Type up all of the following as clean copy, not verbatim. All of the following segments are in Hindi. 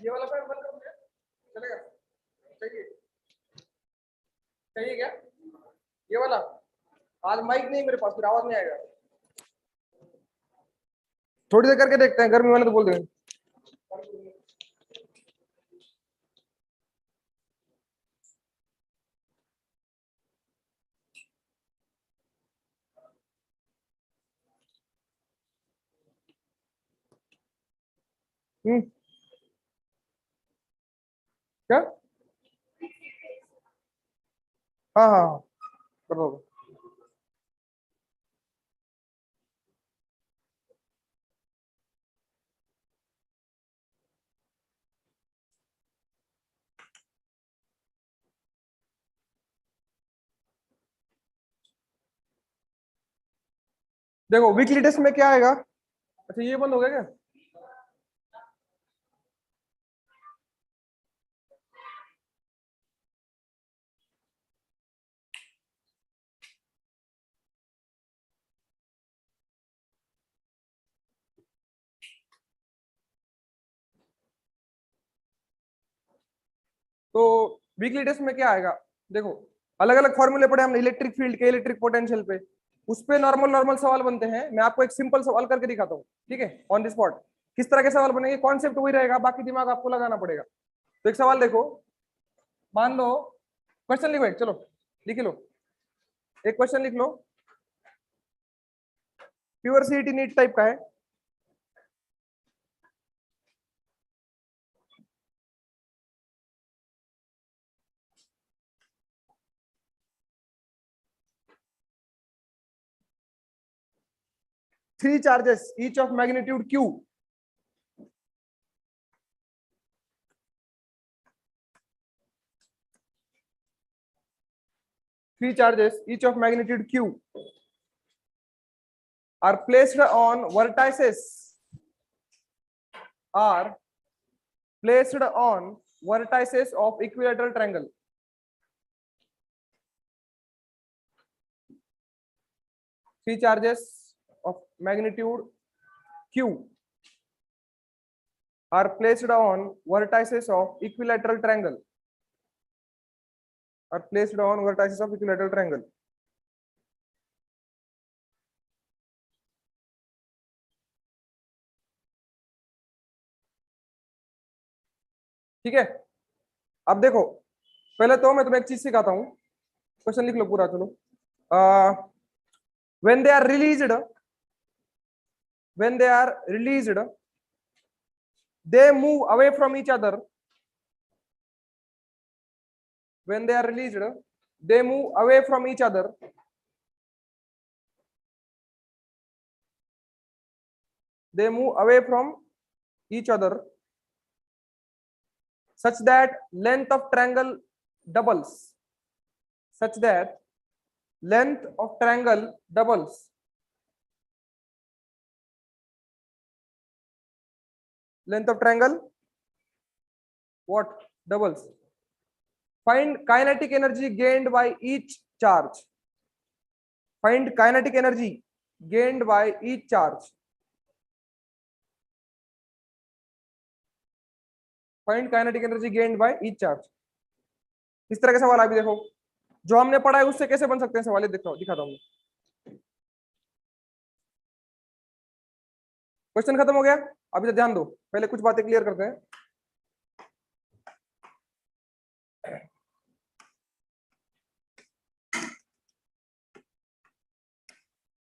ये वाला फैन बंद कर दे, चलेगा? चाहिए चाहिए क्या ये वाला? आज माइक नहीं मेरे पास, फिर आवाज नहीं आएगा। थोड़ी देर करके देखते हैं, गर्मी वाले तो बोल देंगे। क्या? हाँ हाँ हाँ, कर दो। देखो वीकली टेस्ट में क्या आएगा? अच्छा ये बंद हो गया क्या? तो वीकली टेस्ट में क्या आएगा? देखो अलग अलग फॉर्मूले पढ़े हमने इलेक्ट्रिक फील्ड के, इलेक्ट्रिक पोटेंशियल पे। उस पे नॉर्मल नॉर्मल सवाल बनते हैं। मैं आपको एक सिंपल सवाल करके दिखाता हूँ, ठीक है, ऑन द स्पॉट। किस तरह के सवाल बनेंगे, कॉन्सेप्ट वही रहेगा, बाकी दिमाग आपको लगाना पड़ेगा। तो एक सवाल देखो, मान लो, क्वेश्चन लिखो एक, चलो लिख लो। एक क्वेश्चन लिख लो, प्योर सीईटी नीट टाइप का है। Three charges each of magnitude Q, three charges each of magnitude q are placed on vertices are placed on vertices of equilateral triangle. Three charges of magnitude q are placed on vertices of equilateral triangle. Are placed on vertices of equilateral triangle. ठीक है, अब देखो, पहले तो मैं तुम्हें एक चीज सिखाता हूं। क्वेश्चन लिख लो पूरा, चलो। when they are released when they are released they move away from each other. When they are released they move away from each other they move away from each other such that length of triangle doubles. Such that length of triangle doubles. Length of triangle what? Doubles. Find kinetic energy gained by each charge. Find kinetic energy gained by each charge. Find kinetic energy gained by each charge. इस तरह के सवाल अभी देखो, जो हमने पढ़ा है उससे कैसे बन सकते हैं सवाल, दिखाता हूँ। क्वेश्चन खत्म हो गया? अभी तो ध्यान दो, पहले कुछ बातें क्लियर करते हैं।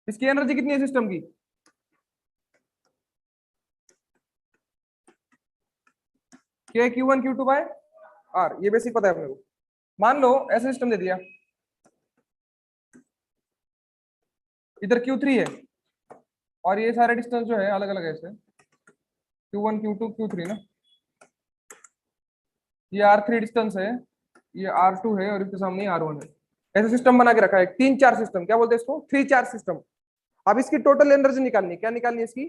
इसकी एनर्जी कितनी है सिस्टम की? के Q1 Q2 बाय आर, ये बेसिक पता है अपने को। मान लो ऐसा सिस्टम दे दिया, इधर Q3 है और ये सारे डिस्टेंस जो है अलग अलग है, ऐसे Q1 Q2 Q3 ना, ये R3 डिस्टेंस है, ये R2 है और इसके सामने R1 है। ऐसा सिस्टम बना के रखा है, तीन चार सिस्टम, क्या बोलते हैं इसको? Three charge system. अब इसकी टोटल एनर्जी निकालनी, क्या निकालनी है इसकी?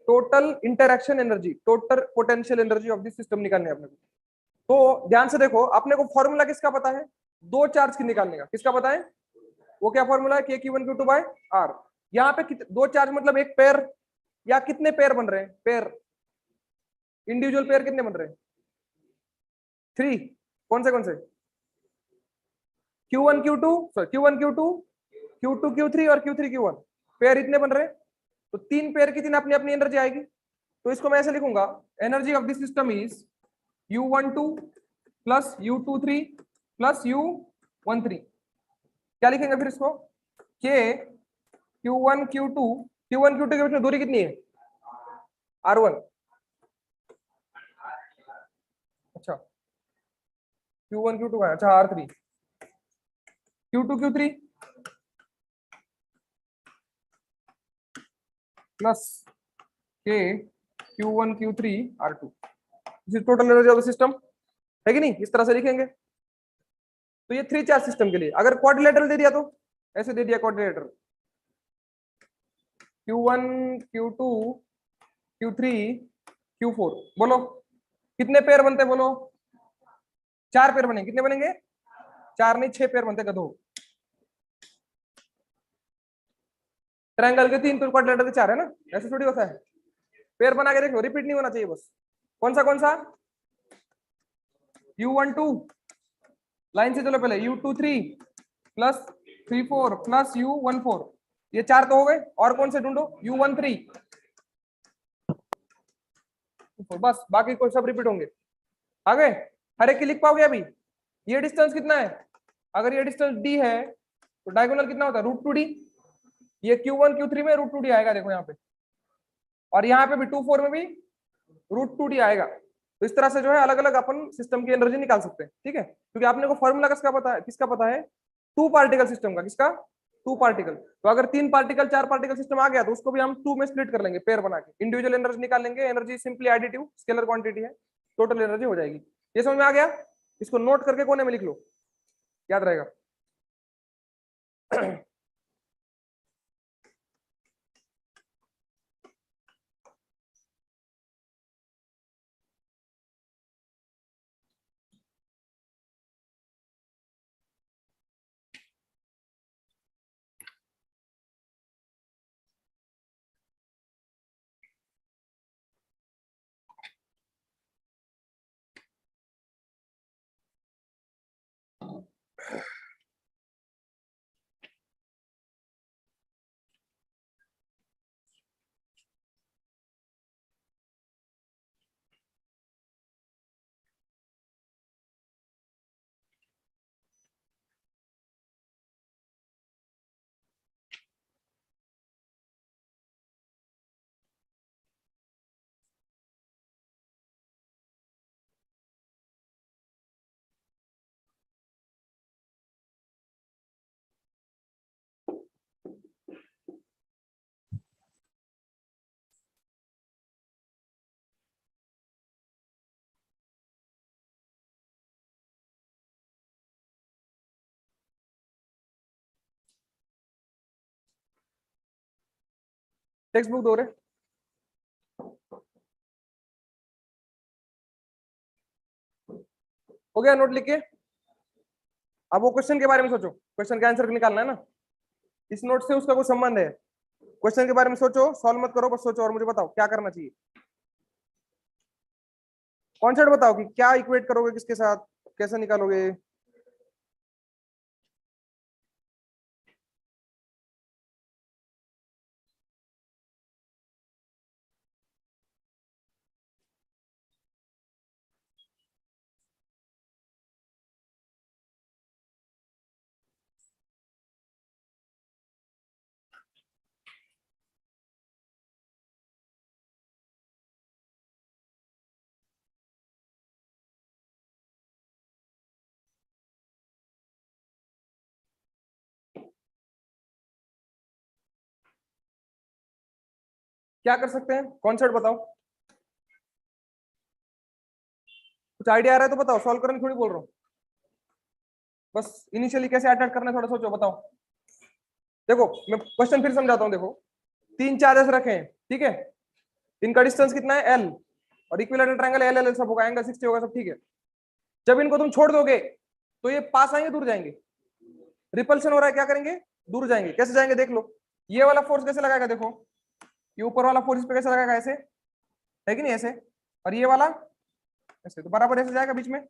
Total interaction energy, total potential energy of this system निकालनी है अपने को। तो ध्यान से देखो, अपने को फॉर्मूला किसका पता है? दो चार्ज की निकालने का। किसका पता है? वो क्या फॉर्मूला है? के Q1 Q2 बाय आर। यहाँ पे दो चार्ज मतलब एक पेयर, या कितने पेयर बन रहे हैं? पेयर, इंडिविजुअल पेयर कितने बन रहे हैं? 3 कौन से Q1 Q2 sorry Q1 Q2 Q2 Q3 और Q3 Q1 पेयर इतने बन रहे, तो तीन पेयर की तीन अपनी अपनी एनर्जी आएगी। तो इसको मैं ऐसे लिखूंगा, energy of this system is U12 plus U23 plus U13। क्या लिखेंगे फिर इसको, के Q1 Q2 के बीच में दूरी कितनी है R1। अच्छा Q1 Q2 है, अच्छा R3 Q2 Q3 प्लस के Q1 Q3 R2, total energy of the system है कि नहीं, इस तरह से लिखेंगे। तो ये 3 चार्ज सिस्टम के लिए। अगर क्वाड्रिलेटरल दे दिया तो ऐसे दे दिया quadrilateral, Q1 Q2 Q3 Q4, बोलो कितने पेयर बनते हैं, बोलो 4 पेयर बनेंगे। कितने बनेंगे, 4 नहीं 6 पेयर बनते गधो। ट्रायंगल के 3 तो क्वाड्रिलेटरल के 4 है ना, ऐसे थोड़ी होता है। पेयर बना के देखो, रिपीट नहीं होना चाहिए बस। कौन सा U12 लाइन से चलो पहले, U23 प्लस 34 प्लस U14, ये 4 तो हो गए। और कौन से ढूंढो, U13, बस बाकी कोई सब रिपीट होंगे। आगे हर एक की लिख पाओगे अभी। ये डिस्टेंस कितना है, अगर ये डिस्टेंस d है तो डायगोनल कितना होता है √2d। ये Q1 Q3 में √2d आएगा, देखो यहाँ पे, और यहाँ पे भी 2 4 में भी √2d आएगा। तो इस तरह से जो है अलग अलग अपन सिस्टम की एनर्जी निकाल सकते हैं, ठीक है। क्योंकि आपने को फॉर्मूला किसका पता है, 2 पार्टिकल सिस्टम का। किसका, 2 पार्टिकल। तो अगर 3 पार्टिकल 4 पार्टिकल सिस्टम आ गया तो उसको भी हम 2 में स्प्लिट कर लेंगे, पेयर बना के इंडिविजुअल एनर्जी निकाल लेंगे। Energy simply additive scalar quantity है, टोटल एनर्जी हो जाएगी। ये समझ में आ गया, इसको नोट करके कोने में लिख लो, याद रहेगा। टेक्स्ट बुक दो रे, हो गया नोट लिख के। अब वो क्वेश्चन के बारे में सोचो, क्वेश्चन का आंसर निकालना है ना, इस नोट से उसका कोई संबंध है। क्वेश्चन के बारे में सोचो, सॉल्व मत करो, बस सोचो और मुझे बताओ क्या करना चाहिए। कॉन्सेप्ट बताओ कि क्या इक्वेट करोगे किसके साथ, कैसे निकालोगे। क्या कर सकते हैं, कॉन्सेप्ट बताओ। कुछ आइडिया आ रहा है तो बताओ, सॉल्व करने थोड़ी बोल रहा हूँ, बस इनिशियली कैसे अटैक करना है थोड़ा सोचो, बताओ। देखो मैं क्वेश्चन फिर समझाता हूँ। देखो 3 चार्जेस रखे हैं, ठीक है, इनका डिस्टेंस कितना है L, और इक्विलेटरल ट्रायंगल एल एल सब होगा, एंगल 60 होगा, सब ठीक है। जब इनको तुम छोड़ दोगे तो ये पास आएंगे दूर जाएंगे, रिपल्शन हो रहा है, क्या करेंगे, दूर जाएंगे। कैसे जाएंगे देख लो, ये वाला फोर्स कैसे लगाएगा, देखो ये ऊपर वाला फोर्स इस पे कैसे लगाएगा, ऐसे है कि नहीं, ऐसे, और ये वाला ऐसे, तो बराबर ऐसे जाएगा बीच में।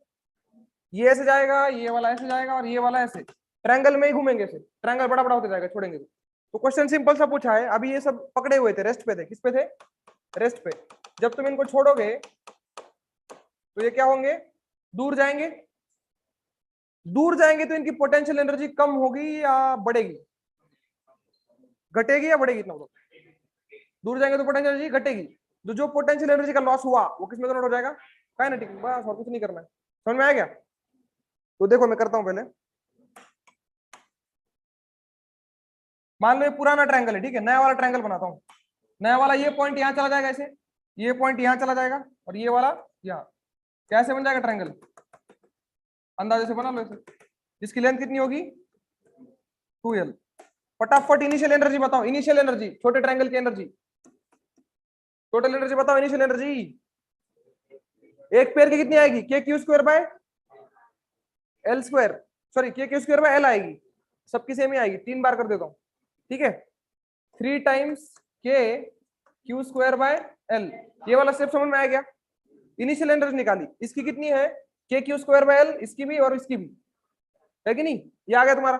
ये ऐसे जाएगा, ये वाला ऐसे जाएगा और ये वाला ऐसे, ट्रायंगल में ही घूमेंगे, ऐसे ट्रायंगल बड़ा बड़ा होता जाएगा, छोड़ेंगे तो क्वेश्चन सिंपल सा पूछा है। अभी ये सब पकड़े हुए थे, रेस्ट पे थे, किस पे थे, रेस्ट पे। जब तुम इनको छोड़ोगे तो ये क्या होंगे, दूर जाएंगे, दूर जाएंगे तो इनकी पोटेंशियल एनर्जी कम होगी या बढ़ेगी, घटेगी या बढ़ेगी, इतना बताओ। दूर जाएंगे तो पोटेंशियल एनर्जी घटेगी, तो जो पोटेंशियल एनर्जी का लॉस हुआ वो किस में कन्वर्ट हो जाएगा, काइनेटिक, बस और कुछ नहीं करना है। समझ में आ गया? तो देखो मैं करता हूं पहले, मान लो ये पुराना ट्रायंगल है, ठीक है, नया वाला ट्रायंगल बनाता हूँ। नया वाला ये पॉइंट यहाँ चला जाएगा ऐसे, ये पॉइंट यहाँ चला जाएगा और ये वाला यहाँ, कैसे बन जाएगा ट्रायंगल, अंदाजे से बना लो इसे। इसकी लेंथ कितनी होगी 2l। फटाफट इनिशियल एनर्जी बताओ, इनिशियल एनर्जी छोटे ट्रायंगल की एनर्जी, टोटल एनर्जी बताओ, इनिशियल एनर्जी एक पेयर की कितनी आएगी, के Q square by L square, sorry के क्यू स्क्वायर बाय एल आएगी, सबकी सेम ही आएगी, 3 बार कर देता हूँ, ठीक है, 3 टाइम्स के क्यू स्क्वायर बाय एल। ये वाला स्टेप समझ में आ गया? इनिशियल एनर्जी निकाली, इसकी कितनी है के क्यू स्क्वायर बाय एल, इसकी भी और इसकी भी, है कि नहीं, ये आ गया तुम्हारा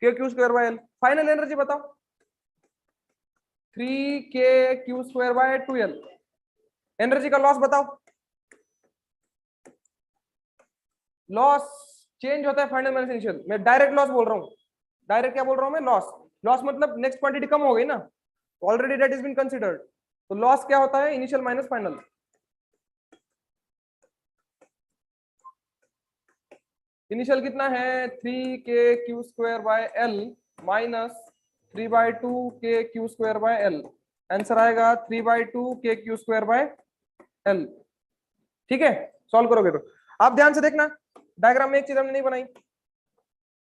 K Q square by L. Final energy बताओ, 3k Q square by 2l। Energy का लॉस बताओ, लॉस चेंज होता है फाइनल माइनस इनिशियल, मैं डायरेक्ट लॉस बोल रहा हूँ, डायरेक्ट क्या बोल रहा हूँ मैं, लॉस। लॉस मतलब नेक्स्ट क्वांटिटी कम हो गई ना, already that is been considered, तो लॉस क्या होता है, इनिशियल माइनस फाइनल। इनिशियल कितना है 3k Q square by L minus 3/2k Q square by L, answer आएगा 3/2k Q square by L. ठीक है, सॉल्व करोगे तो। आप ध्यान से देखना, डायग्राम में एक चीज हमने नहीं बनाई,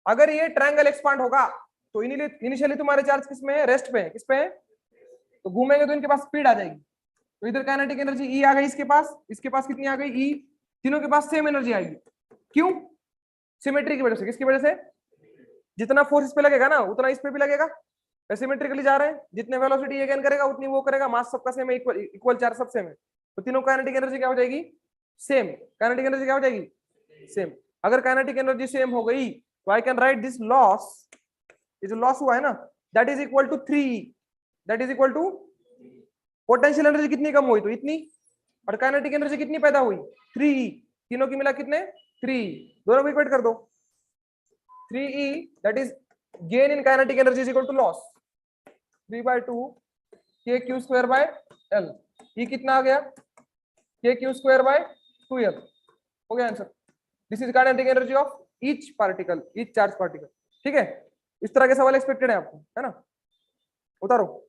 अगर ये ट्रायंगल एक्सपांड होगा तो इनिशियली तुम्हारे चार्ज किस में है, रेस्ट पे है, किस पे है, तो घूमेंगे तो इनके पास स्पीड आ जाएगी, तो इधर काइनेटिक एनर्जी ई आ गई, इसके पास कितनी आ गई ई, तीनों के पास सेम एनर्जी आएगी, क्यों, सिमेट्री की वजह से। किसकी वजह से, जितना फोर्स इस पे लगेगा ना उतना इस पे भी लगेगा, सिमेट्रिकली जा रहे हैं, जितने वेलोसिटी ये गेन करेगा उतनी वो करेगा, मास सबका सेम है, इक्वल इक्वल चार्ज सब सेम है, तो तीनों काइनेटिक एनर्जी क्या हो जाएगी, सेम। काइनेटिक एनर्जी क्या हो जाएगी, सेम। अगर काइनेटिक एनर्जी सेम हो गई तो I can write this loss, ये जो लॉस हुआ है ना, that is equal to 3, that is equal to, potential energy कितनी कम हुई तो इतनी, और काइनेटिक एनर्जी कितनी पैदा हुई 3, तीनों की मिला कितने 3, दोनों को इक्वेट कर दो, 3e that is gain in kinetic energy is equal to loss 3/2 k q square by l। e कितना आ गया k q square by 2l, हो गया answer. This is kinetic energy of each particle, each charge particle. ठीक है, इस तरह के सवाल एक्सपेक्टेड है आपको, है ना, उतारो।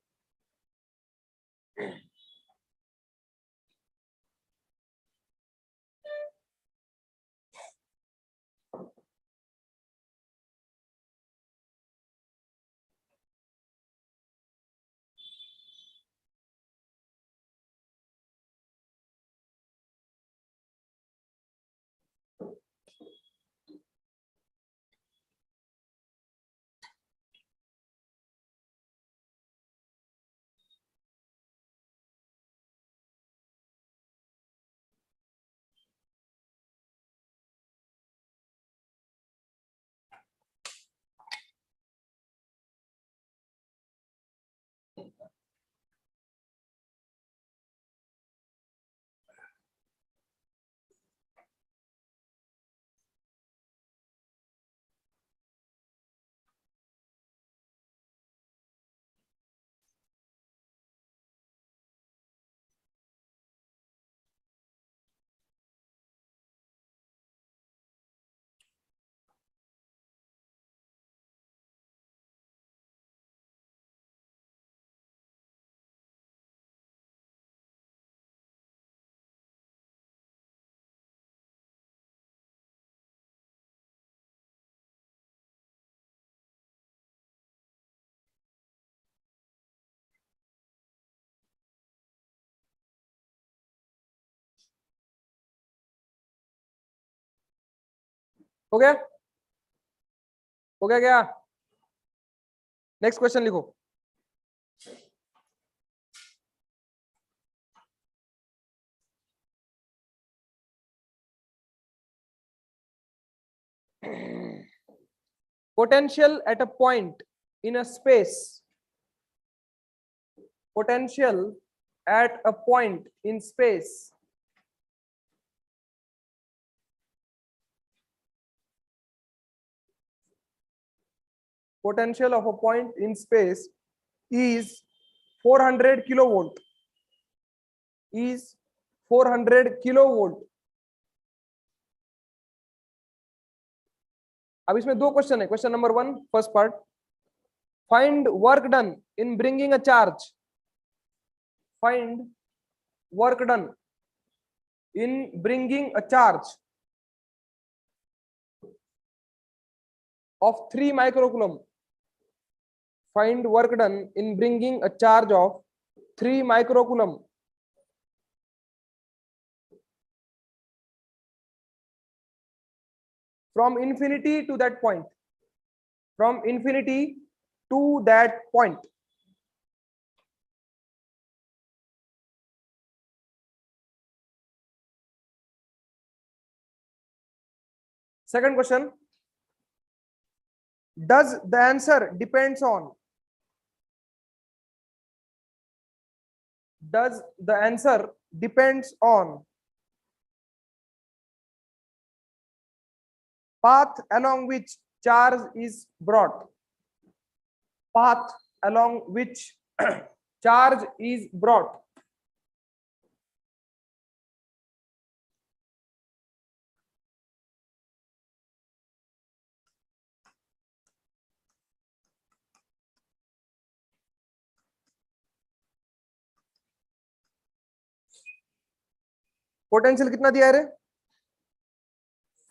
हो गया, हो गया क्या, नेक्स्ट क्वेश्चन लिखो। Potential at a point in a space. Potential at a point in space potential of a point in space is 400 kilovolt. Is 400 kilovolt. अब इसमें दो क्वेश्चन है. Question number 1, first part, find work done in bringing a charge. Find work done in bringing a charge of 3 microcoulomb. Find work done in bringing a charge of 3 microcoulomb from infinity to that point. From infinity to that point. Second question, does the answer depends on, does the answer depends on path along which charge is brought. Path along which charge is brought. Potential कितना दिया है रे?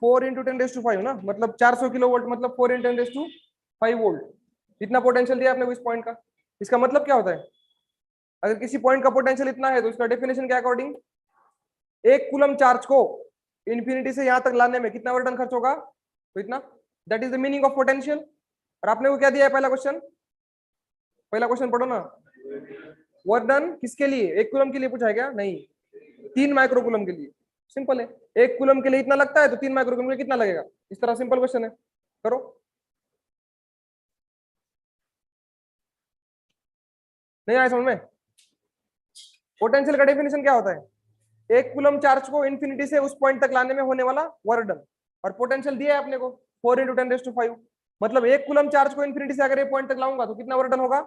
4 × 10⁵ ना, मतलब 400 किलो वोल्ट, मतलब 4 × 10⁵ वोल्ट. इतना पोटेंशियल दिया आपने इस पॉइंट का. इसका मतलब क्या होता है? अगर किसी पॉइंट का पोटेंशियल इतना है तो इसका डेफिनेशन के अकॉर्डिंग 1 कूलम चार्ज को इंफिनिटी से यहां तक लाने में कितना वर्क डन खर्च होगा, तो इतना. That is the meaning of potential. और आपने वो क्या दिया है? पहला क्वेश्चन, पहला क्वेश्चन पढ़ो ना. वर्क डन किसके लिए? 1 कूलम के लिए पूछा है क्या? नहीं, 3 माइक्रोकूलम के लिए. सिंपल है. 1 कूलम के लिए इतना लगता है तो 3 माइक्रोकूलम के लिए कितना लगेगा? इस तरह सिंपल क्वेश्चन है. करो. नहीं आया समझ में? पोटेंशियल का डेफिनेशन क्या होता है? 1 कूलम चार्ज को इंफिनिटी से उस पॉइंट तक लाने में होने वाला वर्क डन. और पोटेंशियल दिया है अपने को 4 × 10⁵. मतलब 1 कूलम चार्ज को इंफिनिटी से अगर ये पॉइंट तक लाऊंगा तो कितना वर्क डन होगा?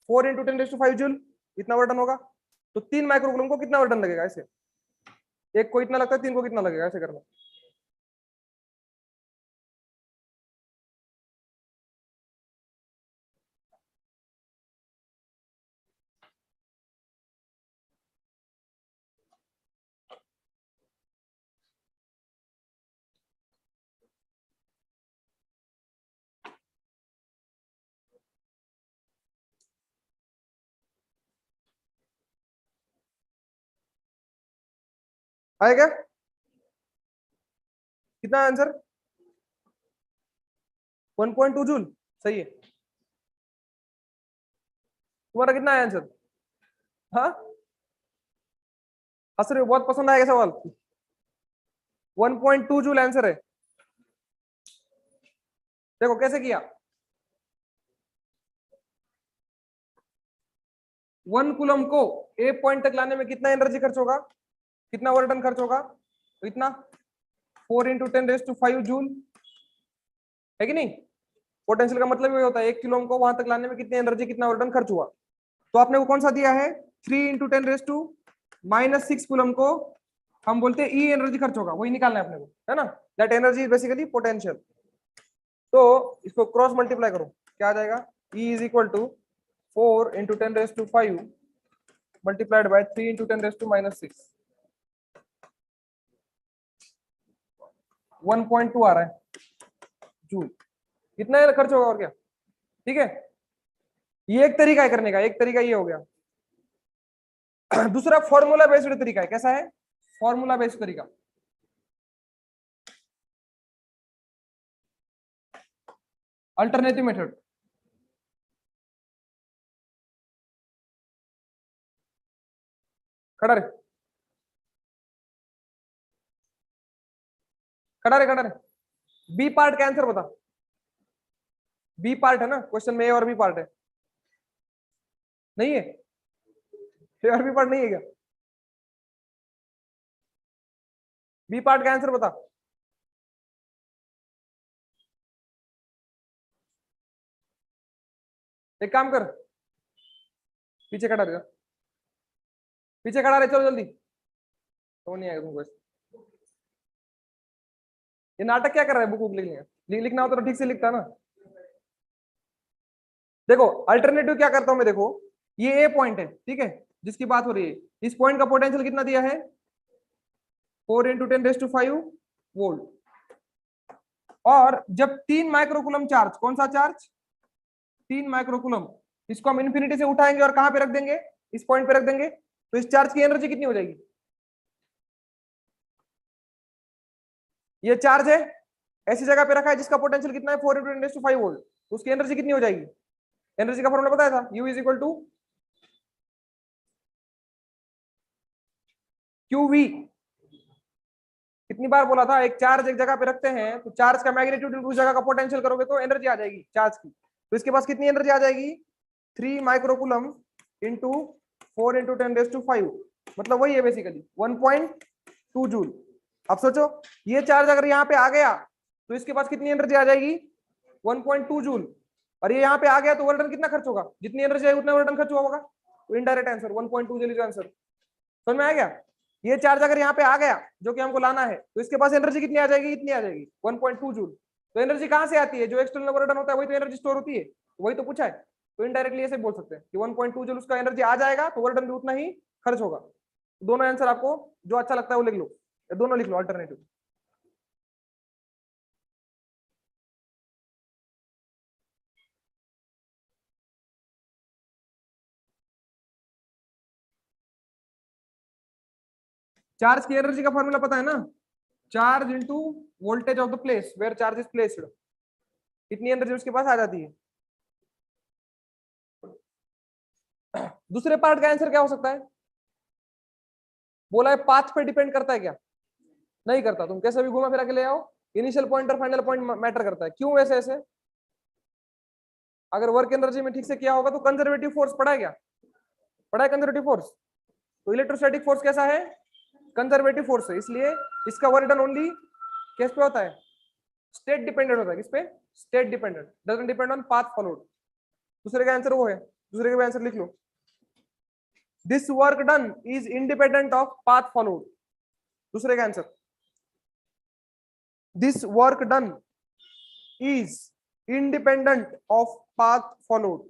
4 × 10⁵ जूल. इतना वर्क डन होगा. तो 3 माइक्रोकूलम को कितना वर्क डन लगेगा? ऐसे एक को इतना लगता है, 3 को कितना लगेगा? ऐसे करना. आएगा कितना आंसर? 1.2 जूल. सही है. तुम्हारा कितना है आंसर? हाँ, हंस रहे हो? बहुत पसंद आएगा सवाल. 1.2 जूल आंसर है. देखो कैसे किया. 1 कूलम को ए पॉइंट तक लाने में कितना एनर्जी खर्च होगा, कितना वर्क डन खर्च होगा? तो इतना 4 × 10⁵ जूल है कि नहीं? पोटेंशियल का मतलब ये होता है 1 कूलम को वहां तक लाने में कितनी एनर्जी, कितना वर्क डन खर्च हुआ. तो आपने वो कौन सा दिया है? 3 × 10⁻6 कूलम को हम बोलते हैं ई एनर्जी खर्च होगा, वही निकालना है अपने को, है ना. That energy is basically potential. तो इसको क्रॉस मल्टीप्लाई करो, क्या आ जाएगा? E is equal to 4 × 10⁵ multiplied by 3 × 10⁻6. 1.2 आ रहा है जूल. कितना खर्च होगा और क्या. ठीक है, ये एक तरीका है करने का. एक तरीका ये हो गया. दूसरा फॉर्मूला बेस्ड तरीका है. कैसा है? फॉर्मूला बेस्ड तरीका. Alternative method. खड़ा रे, खड़ा रे, खड़ा रे. बी पार्ट का आंसर बता। बी पार्ट है ना क्वेश्चन में, ए और बी पार्ट है, नहीं है? ए और बी पार्ट नहीं है क्या? बी पार्ट का आंसर बता। एक काम कर, पीछे खड़ा रहेगा, पीछे खड़ा रहे, चलो जल्दी, तो नहीं आएगा तुमको। ये नाटक क्या कर रहा है? बुक लिख लिया, लिखना हो तो ठीक से लिखता ना। देखो अल्टरनेटिव क्या करता हूं मैं, देखो ये ए पॉइंट है, ठीक है, जिसकी बात हो रही है, इस पॉइंट का पोटेंशियल कितना दिया है? 4 × 10⁵ वोल्ट। और जब 3 माइक्रोकूलम चार्ज, कौन सा चार्ज? 3 माइक्रोकूलम, इसको हम इन्फिनिटी से उठाएंगे और कहां पे रख देंगे? इस पॉइंट पे रख देंगे, तो इस चार्ज की एनर्जी कितनी हो जाएगी? ये चार्ज है, ऐसी जगह पे रखा है जिसका पोटेंशियल कितना है? 4 × 10⁵ वोल्ट, तो उसकी एनर्जी कितनी हो जाएगी? एनर्जी का फॉर्मूला बताया था, U is equal to QV। कितनी बार बोला था, एक चार्ज एक जगह पे रखते हैं तो चार्ज का मैग्नीट्यूड उस जगह का पोटेंशियल करोगे तो एनर्जी आ जाएगी चार्ज की। तो इसके पास कितनी एनर्जी आ जाएगी? 3 माइक्रोकूलम इंटू 4 × 10⁵, मतलब वही है बेसिकली 1.2 जूल। अब सोचो ये चार्ज अगर यहाँ पे आ गया तो इसके पास कितनी एनर्जी आ जाएगी? 1.2 जूल। और ये यहाँ पे आ गया तो वर्क डन कितना खर्च होगा? जितनी एनर्जी आएगी उतना वर्क डन खर्च हुआ होगा, तो indirect answer 1.2 joule is answer. समझ में आ गया? ये चार्ज अगर यहाँ पे आ गया जो कि हमको लाना है, तो इसके पास एनर्जी कितनी आ जाएगी? इतनी आ जाएगी 1.2 जूल। तो एनर्जी कहाँ से आती है? जो एक्सटर्नल वर्क डन होता है वही तो एनर्जी स्टोर होती है, वही तो पूछा है। तो इनडायरेक्टली ऐसे बोल सकते हैं कि 1.2 जूल उसका एनर्जी आ जाएगा तो वर्क डन भी उतना ही खर्च होगा। दोनों आंसर आपको जो अच्छा लगता है वो लिख लो, दोनों लिख लो अल्टरनेटिव। चार्ज की एनर्जी का फॉर्मूला पता है ना? Charge into voltage of the place where charge is placed, कितनी एनर्जी उसके पास आ जाती है। दूसरे पार्ट का आंसर क्या हो सकता है? बोला है पाथ पे डिपेंड करता है क्या? नहीं करता, तुम कैसे भी घुमा फिरा के ले आओ, इनिशियल पॉइंट और फाइनल पॉइंट मैटर करता है। क्यों वैसे ऐसे? अगर वर्क एनर्जी में ठीक से किया होगा तो कंजर्वेटिव फोर्स पढ़ा है क्या? पढ़ा है कंजर्वेटिव फोर्स? तो इलेक्ट्रोस्टैटिक फोर्स कैसा है? कंजर्वेटिव फोर्स है, इसलिए इसका वर्क डन ओनली किस पे होता है? स्टेट डिपेंडेंट होता है। किस पे? State dependent, doesn't depend on path followed. दूसरे का आंसर वो है, दूसरे का आंसर लिख लो। This work done is independent of path followed, दूसरे का answer. This work done is independent of path followed।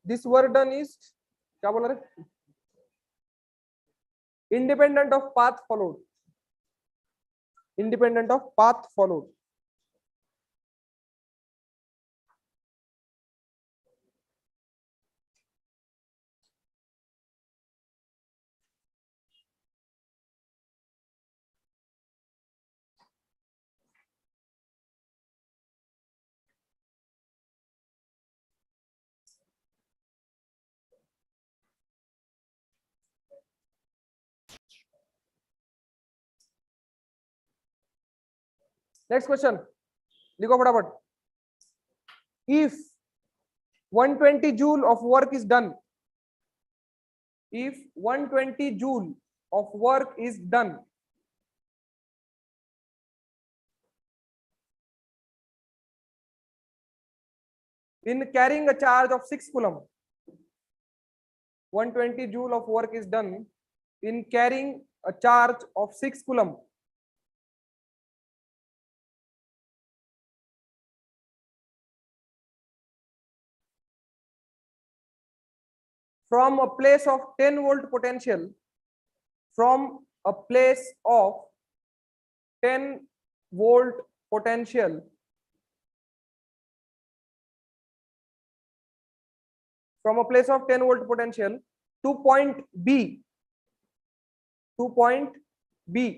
This work done is, क्या बोला रे? Independent of path followed, independent of path followed. Next question लिखो फटाफट। If 120 joule of work is done, if 120 joule of work is done in carrying a charge of 6 coulomb, 120 joule of work is done in carrying a charge of 6 coulomb from a place of 10 volt potential, from a place of 10 volt potential from a place of 10 volt potential to point B, to point B,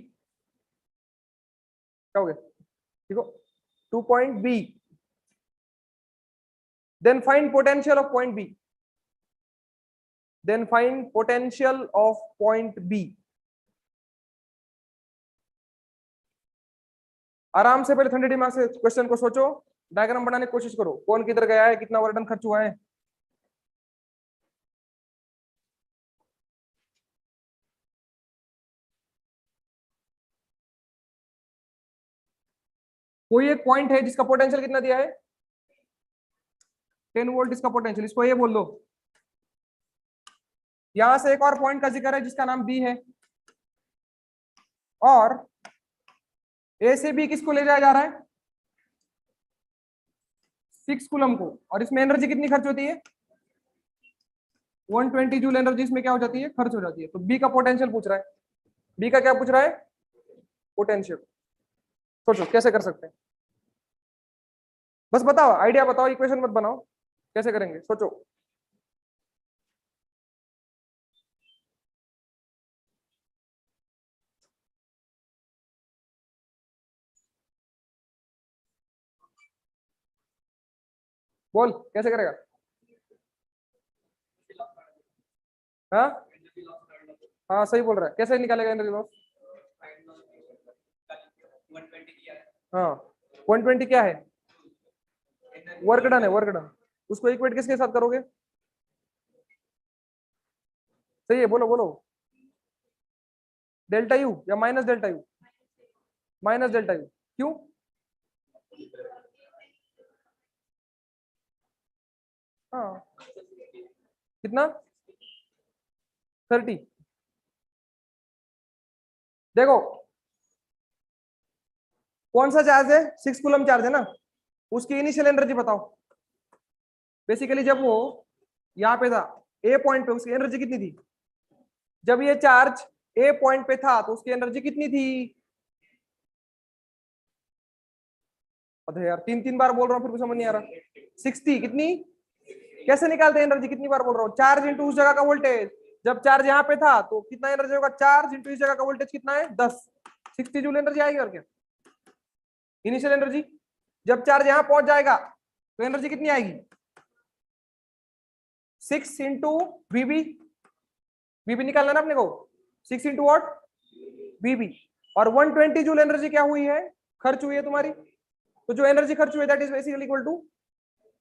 क्या हो गया? देखो 2 point B, then find potential of point B, then find potential of point B. आराम से पहले ठंडे दिमाग से क्वेश्चन को सोचो, डायग्राम बनाने की कोशिश करो, कौन किधर गया है, कितना वर्डन खर्च हुआ है। कोई एक पॉइंट है जिसका पोटेंशियल कितना दिया है, 10 वोल्ट इसका पोटेंशियल, इसको ये बोल दो। यहां से एक और पॉइंट का जिक्र है जिसका नाम बी है, और ए से बी किसको ले जाया जा रहा है, 6 कूलम को, और इसमें एनर्जी कितनी खर्च होती है, 120 जूल एनर्जी इसमें क्या हो जाती है, खर्च हो जाती है। तो बी का पोटेंशियल पूछ रहा है, बी का क्या पूछ रहा है, पोटेंशियल। सोचो कैसे कर सकते हैं, बस बताओ, आइडिया बताओ, इक्वेशन मत बनाओ, कैसे करेंगे सोचो। बोल कैसे करेगा। हाँ हाँ सही बोल रहा है, कैसे निकालेगा एनर्जी लॉस। हाँ 120 क्या है, वर्क डन है, वर्क डन। उसको इक्वेट किसके साथ करोगे, सही है, बोलो बोलो, डेल्टा यू या minus delta U, minus delta U, क्यों, हाँ कितना, 30। देखो कौन सा चार्ज है, 6 कूलम चार्ज है ना, उसकी इनिशियल एनर्जी बताओ। बेसिकली जब वो यहाँ पे था ए पॉइंट पे, उसकी एनर्जी कितनी थी, जब ये चार्ज ए पॉइंट पे था तो उसकी एनर्जी कितनी थी। अरे यार 3 3 बार बोल रहा हूँ फिर भी समझ नहीं आ रहा, 60 कितनी, कैसे निकालते हैं एनर्जी, कितनी बार बोल रहा हूँ, चार्ज इंटू उस जगह का वोल्टेज। जब चार्ज यहाँ पे था तो कितना एनर्जी होगा, चार्ज इंटू इस जगह का वोल्टेज कितना है 10, 60 जूल एनर्जी आएगी, और क्या इनिशियल एनर्जी। जब चार्ज यहाँ पहुंच जाएगा तो एनर्जी कितनी आएगी, 6 इंटू वीबी, वीबी निकालना ना अपने को, 6 इंटू वॉट, वीबी। और 120 जूल एनर्जी क्या हुई है, खर्च हुई है तुम्हारी। तो जो एनर्जी खर्च हुई है that is basically equal to,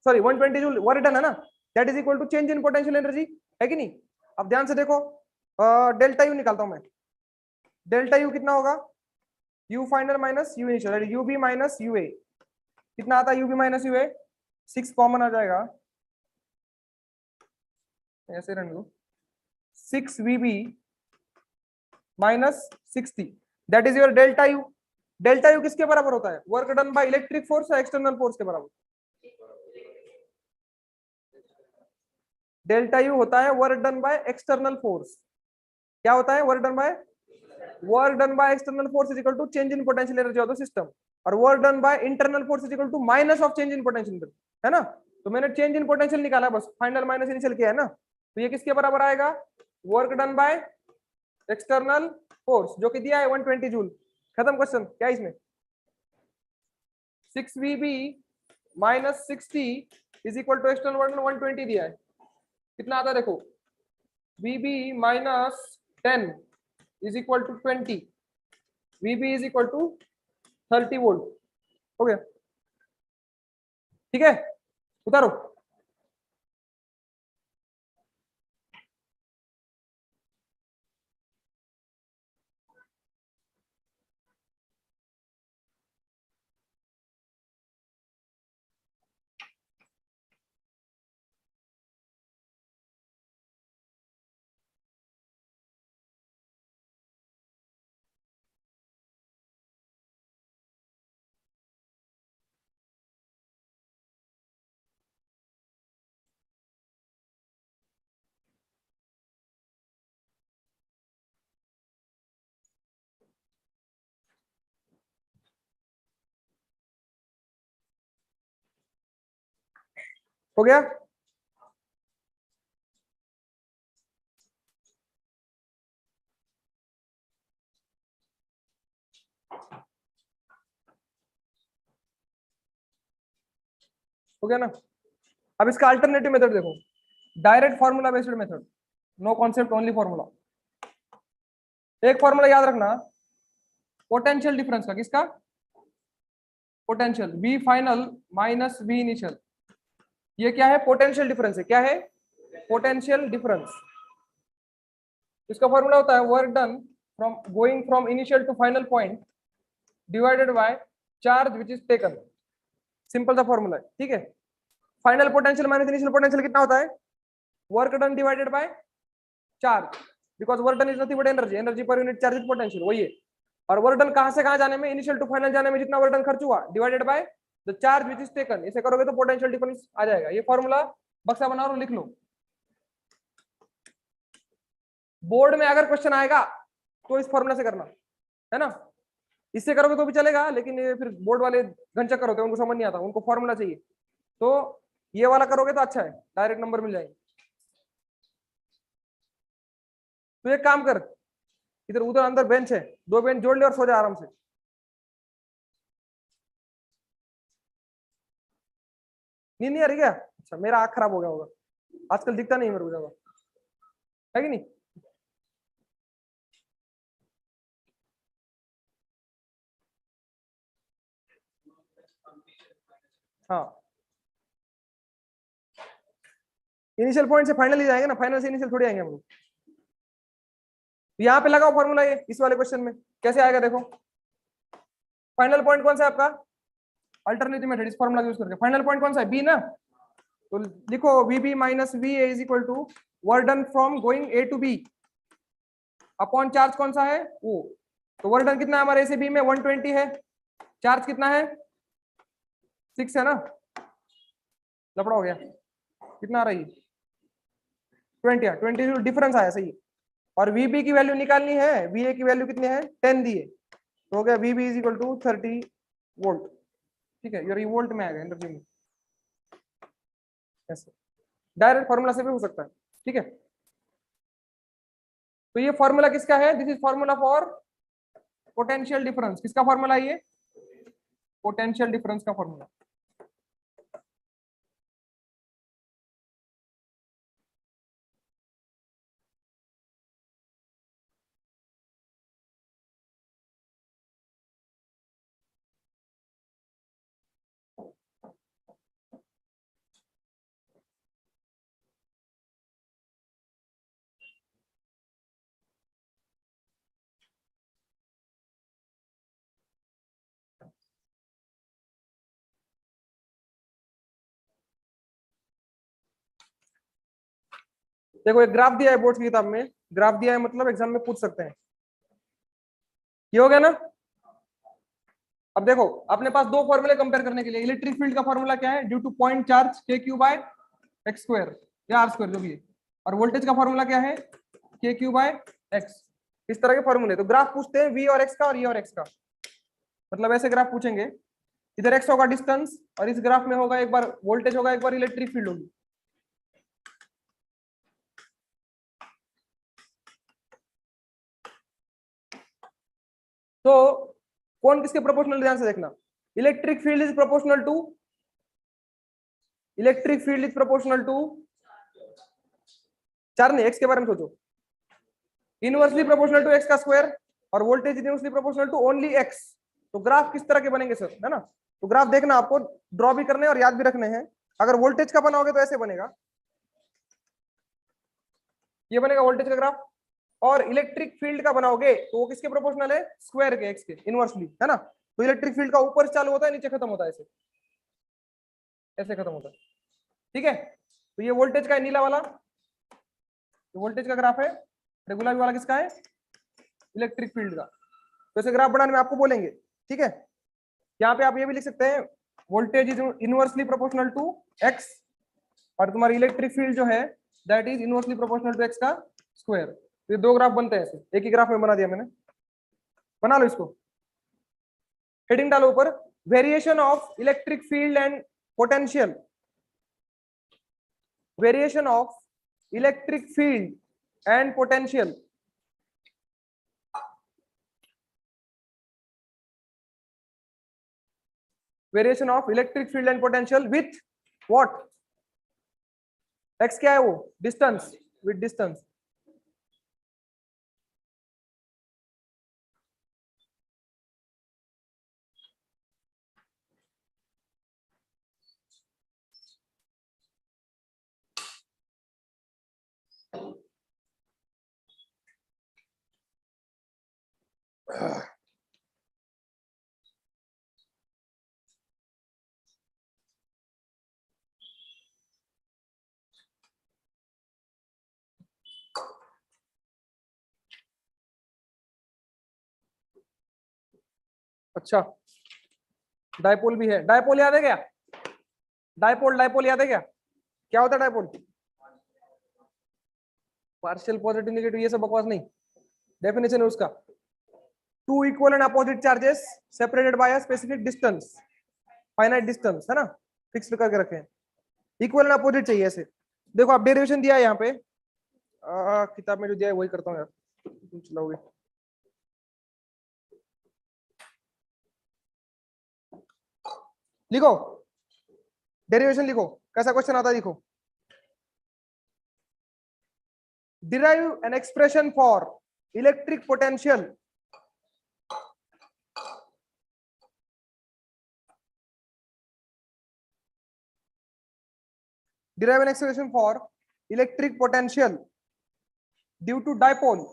sorry 120 joule work done है ना, that is equal to change in potential energy, है कि नहीं। अब ध्यान से देखो, डेल्टा यू निकालता हूं मैं, डेल्टा यू कितना होगा, U final minus U initial, U B minus U A, कितना आता है U B minus U A, 6 common आ जाएगा, ऐसे रहने दो, 6 V B minus 60, that is your delta U. Delta U किसके बराबर होता है, work done by electric force या एक्सटर्नल फोर्स के बराबर, डेल्टा यू होता है work done by external force. क्या होता है, work done by external force is equal to change in potential energy of the system, और work done by internal force is equal to minus of change in potential energy, है ना। तो मैंने चेंज इन पोटेंशियल निकाला, बस फाइनल माइनस इनिशियल किया है ना, तो ये किसके बराबर आएगा, work done by external force, जो कि दिया है 120 जूल। खत्म क्वेश्चन, क्या है इसमें, 6 V B minus 60 is equal to external work 120 दिया है, कितना आता है देखो, V B minus 10 is equal to 20, V B is equal to 30 volt, हो गया, ठीक है, उतारो। हो गया, हो गया ना। अब इसका अल्टरनेटिव मेथड देखो, direct formula based method, no concept only formula. एक फॉर्मूला याद रखना पोटेंशियल डिफरेंस का, किसका? Potential, V final minus V initial. ये क्या है? पोटेंशियल डिफरेंस है। क्या है? Potential difference. इसका फॉर्मूला होता है work done from going from initial to final point divided by charge which is taken. Simple सा फॉर्मूला है, ठीक है। Final potential minus initial potential कितना होता है? Work done divided by charge, because work done is nothing but energy, energy per unit charge is potential, वही है। और वर्क डन कहां से कहां जाने में, इनिशियल टू फाइनल जाने में जितना वर्क डन खर्च हुआ divided by the charge which is taken. इसे करोगे तो पोटेंशियल डिफरेंस आ जाएगा। ये फॉर्मूला बक्सा बनाओ और लिख लो। बोर्ड में अगर क्वेश्चन आएगा तो इस फॉर्मूला से करना है ना, इससे करोगे तो भी चलेगा, लेकिन ये फिर बोर्ड वाले घन चक्कर होते हैं, उनको समझ नहीं आता, उनको फॉर्मूला चाहिए। तो ये वाला करोगे तो अच्छा है, डायरेक्ट नंबर मिल जाएंगे। तो एक काम कर, इधर उधर अंदर बेंच है, 2 बेंच जोड़ ले और सो जा आराम से। नींद नहीं आ रही क्या? अच्छा, मेरा आँख खराब हो गया होगा, आजकल दिखता नहीं मेरे को ज्यादा, है कि नहीं? हाँ, इनिशियल पॉइंट से फाइनल ही जाएंगे ना, फाइनल से इनिशियल थोड़ी आएंगे हम लोग। यहाँ पे लगाओ फॉर्मूला, ये इस वाले क्वेश्चन में कैसे आएगा देखो। फाइनल पॉइंट कौन सा है आपका? अल्टरनेटिव मेथड, इस फॉर्मूला यूज करके फाइनल पॉइंट कौन सा है? बी ना। तो लिखो VB minus VA is equal to work done from going A to B upon charge कौन सा है? O। तो वर्क डन कितना है हमारे A से B में? 120 है। चार्ज कितना है? 6 है ना। लफड़ा हो गया, कितना आ रही है? 20 है, 20 डिफरेंस आया, सही है। और VB की वैल्यू निकालनी है, VA की वैल्यू कितनी है? 10 दी है, तो हो गया VB is equal to 30 volt. ठीक है, ये वोल्ट में आएगा एनर्जी में, ऐसे डायरेक्ट फॉर्मूला से भी हो सकता है, ठीक है। तो ये फॉर्मूला किसका है? This is formula for potential difference. किसका फॉर्मूला है ये? पोटेंशियल डिफरेंस का फॉर्मूला। देखो एक ग्राफ दिया है बोर्ड की किताब में, ग्राफ दिया है मतलब एग्जाम में पूछ सकते हैं। ये हो गया ना। अब देखो अपने पास दो फॉर्मूले कंपेयर करने के लिए। इलेक्ट्रिक फील्ड का फॉर्मूला क्या है? ड्यू टू पॉइंट चार्ज के क्यू बाय एक्स स्क्वायर या आर स्क्वायर जो भी है। और वोल्टेज का फॉर्मूला क्या है? के क्यू बाय एक्स। इस तरह के फॉर्मूले। तो ग्राफ पूछते हैं वी और एक्स का और ये और एक्स का, मतलब ऐसे ग्राफ पूछेंगे। इधर एक्स होगा डिस्टेंस और इस ग्राफ में होगा एक बार वोल्टेज होगा, एक बार इलेक्ट्रिक फील्ड होगी। तो कौन किसके प्रोपोर्शनल, ध्यान से देखना। Electric field is proportional to, electric field is proportional to, चार नहीं, एक्स के बारे में सोचो, इनवर्सली प्रोपोर्शनल टू एक्स का स्क्वायर, और voltage inversely proportional to only x. तो ग्राफ किस तरह के बनेंगे सर, है ना। तो ग्राफ देखना आपको, ड्रॉ भी करने और याद भी रखने हैं। अगर वोल्टेज का बनाओगे तो ऐसे बनेगा, ये बनेगा वोल्टेज का ग्राफ। और इलेक्ट्रिक फील्ड का बनाओगे तो वो किसके प्रोपोर्शनल है? स्क्वायर के, एक्स के इनवर्सली, है ना। तो इलेक्ट्रिक फील्ड का ऊपर से चालू होता है, नीचे खत्म होता है, ऐसे ऐसे खत्म होता है, ठीक है। तो ये वोल्टेज का है नीला वाला, तो वोल्टेज का ग्राफ है। गुलाबी वाला किसका है? इलेक्ट्रिक फील्ड का। तो ऐसे ग्राफ बनाने में आपको बोलेंगे, ठीक है। यहाँ पे आप ये भी लिख सकते हैं voltage is inversely proportional to x, और तुम्हारी इलेक्ट्रिक फील्ड जो है that is inversely proportional to x का स्क्वायर। तो ये दो ग्राफ बनते हैं ऐसे, एक ही ग्राफ में बना दिया मैंने। बना लो इसको, हेडिंग डालो ऊपर, variation of electric field and potential, variation of electric field and potential. Variation of electric field and potential with what, x क्या है वो, डिस्टेंस, विद डिस्टेंस। अच्छा, डायपोल भी है, डायपोल याद है क्या, डायपोल, डायपोल याद है क्या, क्या होता है डायपोल, पार्शियल पॉजिटिव नेगेटिव ये सब बकवास नहीं, डेफिनेशन है उसका, two equal and opposite charges separated by a specific distance, finite distance है ना, फिक्स करके रखे हैं, इक्वल एंड अपोजिट चाहिए ऐसे। देखो आप डेरिवेशन दिया है यहाँ पे, किताब में जो दिया है वही करता हूँ यार, तुम चलाओगे। लिखो, डेरिवेशन लिखो, कैसा क्वेश्चन आता है देखो, derive an expression for electric potential derive an expression for electric potential due to dipole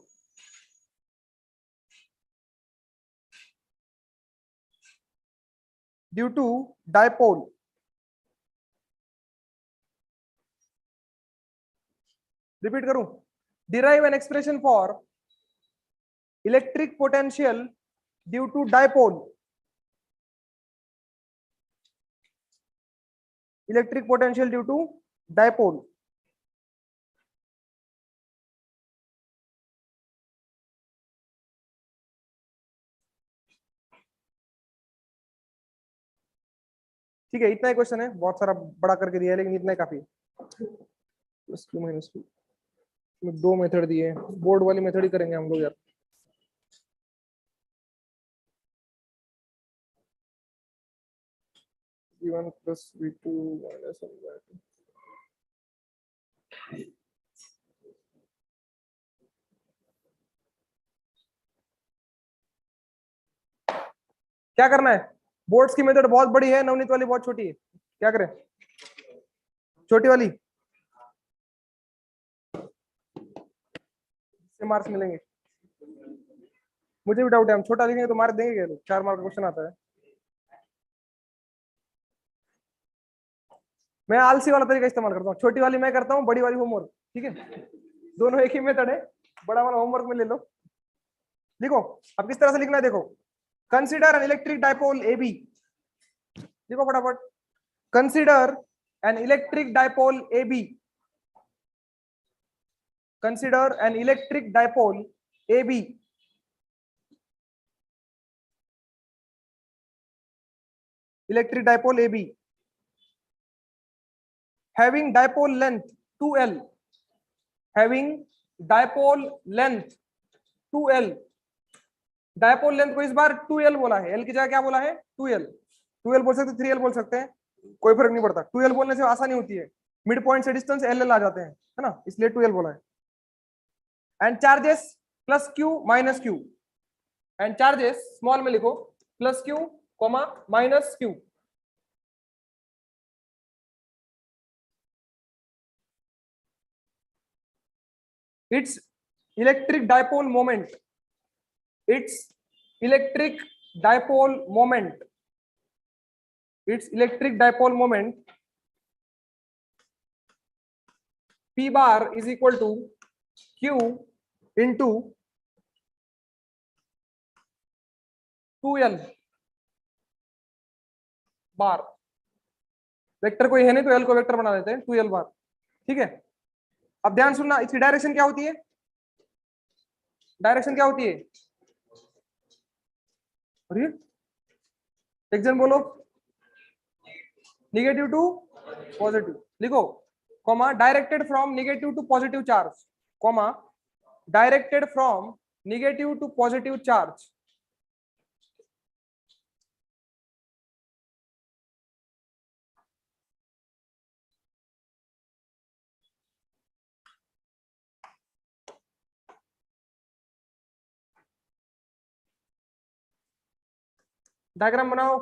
due to dipole repeat करूं, derive an expression for electric potential due to dipole, electric potential due to dipole। ठीक है, इतना ही क्वेश्चन है, बहुत सारा बड़ा करके दिया है लेकिन इतना ही काफी है। प्लस क्यू माइनस क्यू, दो मेथड दिए, बोर्ड वाली मेथड ही करेंगे हम लोग यार। v1 plus v2 minus v2, क्या करना है, बोर्ड्स की मेथड बहुत बड़ी है, नवनीत वाली बहुत छोटी है, क्या करें, छोटी वाली से मार्क्स मिलेंगे, मुझे भी डाउट है, हम छोटा लिखेंगे तो मार्क देंगे क्या लोग, 4 मार्क का क्वेश्चन आता है। मैं आलसी वाला तरीका इस्तेमाल करता हूँ, छोटी वाली मैं करता हूँ, बड़ी वाली होमवर्क, ठीक है, दोनों एक ही मेथड है, बड़ा वाला होमवर्क में ले लो। लिखो, अब किस तरह से लिखना है देखो, consider an electric dipole A B, लिखो फटाफट, consider an electric dipole A B, consider an electric dipole A B, electric dipole A B having dipole length 2l, having dipole length 2l, dipole length को इस बार 2l बोला है, l की जगह क्या बोला है 2l, 2l बोल सकते, 3l बोल सकते हैं, कोई फर्क नहीं पड़ता, 2l बोलने से आसानी होती है, मिड पॉइंट से डिस्टेंस ll आ जाते हैं, है ना, इसलिए 2l बोला है। And charges plus Q minus Q, and charges small में लिखो plus Q comma minus Q, its electric dipole moment, its electric dipole moment, its electric dipole moment p bar is equal to q into 2l bar, vector कोई है नहीं तो l को वेक्टर बना देते हैं 2l बार, ठीक है। अब ध्यान सुनना, इसकी डायरेक्शन क्या होती है, डायरेक्शन क्या होती है, अरे एक जन बोलो, नेगेटिव टू पॉजिटिव, लिखो, comma directed from negative to positive charge, comma directed from negative to positive charge, diagram बनाओ।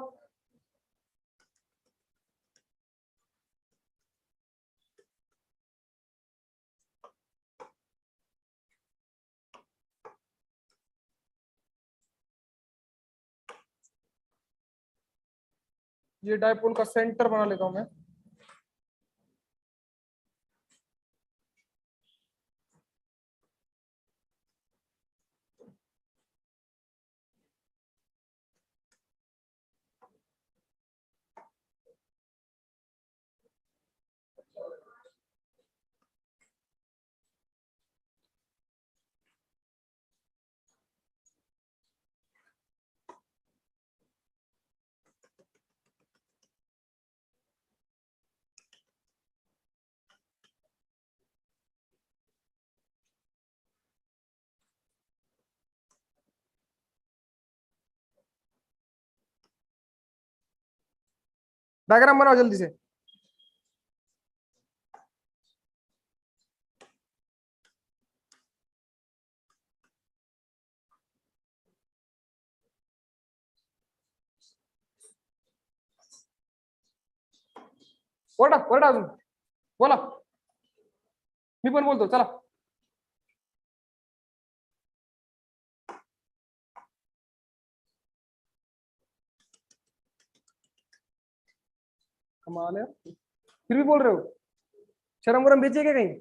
ये डायपोल का सेंटर बना लेता हूं मैं। डायग्राम बनाओ जल्दी से। ओरडा ओरडा अजून बोला, मी पण बोलतो चला। कमाल है, फिर भी बोल रहे हो, शर्म वरम बेचिए क्या कहीं?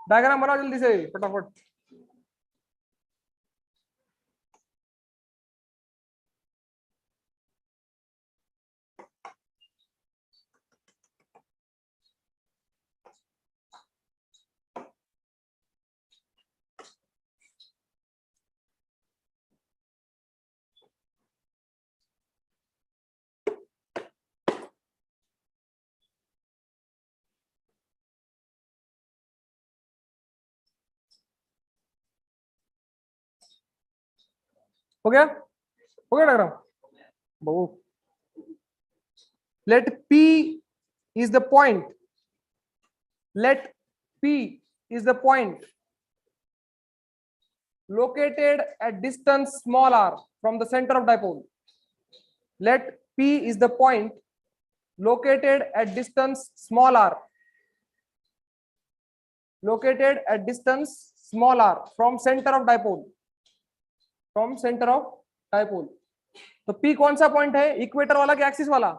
डायग्राम बनाओ जल्दी से फटाफट। हो गया, हो गया डायग्राम बहु। Let P is the point, let P is the point located at distance small r from the center of dipole. Let P is the point located at distance small r, located at distance small r from center of dipole, from center of dipole. तो P कौन सा पॉइंट है, इक्वेटर वाला कि एक्सिस वाला?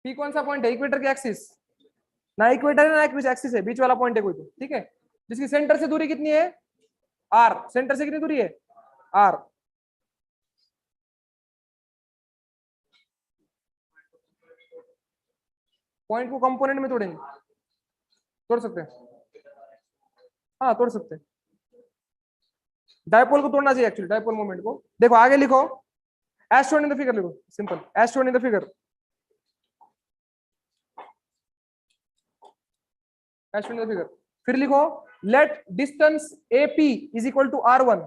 P कौन सा पॉइंट है, इक्वेटर की एक्सिस? ना इक्वेटर है ना एक्सिस है, बीच वाला पॉइंट है कोई तो, ठीक है। जिसकी सेंटर से दूरी कितनी है, r, सेंटर से कितनी दूरी है, r। पॉइंट को कंपोनेंट में तोड़ेंगे, तोड़ सकते हैं, हाँ तोड़ सकते हैं। डायपोल को तोड़ना चाहिए एक्चुअली, डायपोल मोमेंट को। देखो आगे लिखो, as shown in the figure लिखो, simple, as shown in the figure, as shown in the figure. फिर लिखो let distance AP is equal to R1,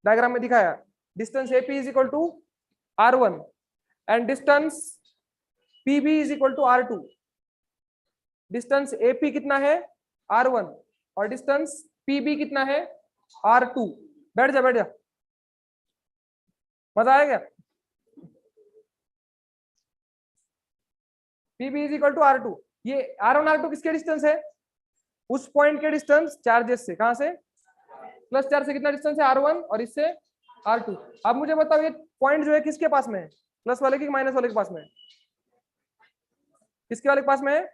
diagram में दिखाया, distance AP is equal to R1 and distance PB is equal to R2। Distance AP कितना है, R1, और डिस्टेंस PB कितना है, R2। बैठ जा, बैठ जा, मजा आएगा। PB is equal to R2, ये R1 R2 किसके डिस्टेंस है, उस पॉइंट के डिस्टेंस चार्जेस से, कहां से, प्लस चार्ज से कितना डिस्टेंस है, R1, और इससे R2। अब मुझे बताओ ये पॉइंट जो है किसके पास में है, प्लस वाले की माइनस वाले के पास में है, किसके वाले के पास में है,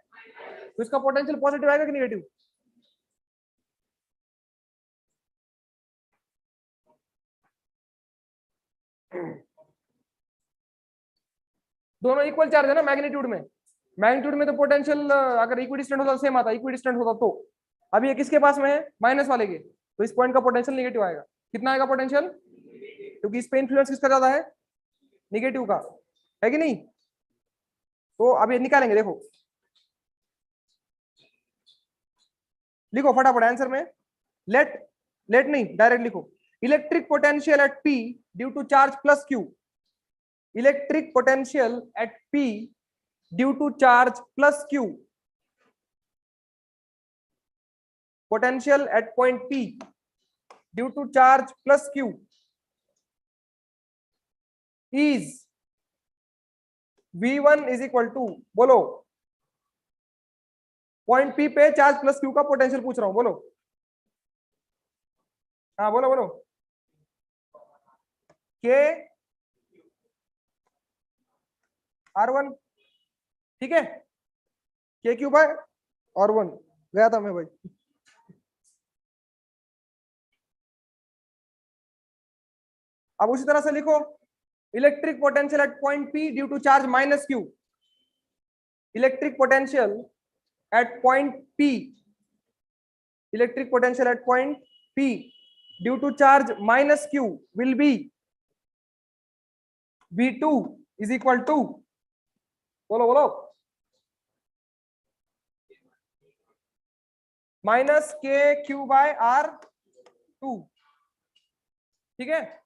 तो इसका पोटेंशियल पॉजिटिव आएगा कि नेगेटिव? दोनों इक्वल चार्ज है ना मैग्नीट्यूड में, मैग्नीट्यूड में तो पोटेंशियल अगर इक्विडिस्टेंट होता सेम आता, इक्विडिस्टेंट होता तो। अब ये किसके पास में है, माइनस वाले के, तो इस पॉइंट का पोटेंशियल नेगेटिव आएगा। कितना आएगा पोटेंशियल, क्योंकि इस पे इन्फ्लुएंस किसका ज्यादा है, निगेटिव का, है कि नहीं? तो अब ये निकालेंगे, देखो लिखो फटाफट आंसर में। लेट लेट नहीं, डायरेक्ट लिखो। Electric potential at P due to charge plus Q, electric potential at P due to charge plus Q, potential at point P due to charge plus Q is V1 is equal to, बोलो पॉइंट P पे चार्ज प्लस Q का पोटेंशियल पूछ रहा हूं, बोलो। हाँ बोलो बोलो। के R1, ठीक है, के क्यू बाय R1, गया था मैं भाई। अब उसी तरह से लिखो electric potential at point P due to charge minus Q, electric potential at point P, electric potential at point P due to charge minus Q will be V2 is equal to, बोलो बोलो, माइनस के क्यू बाय R2, ठीक है।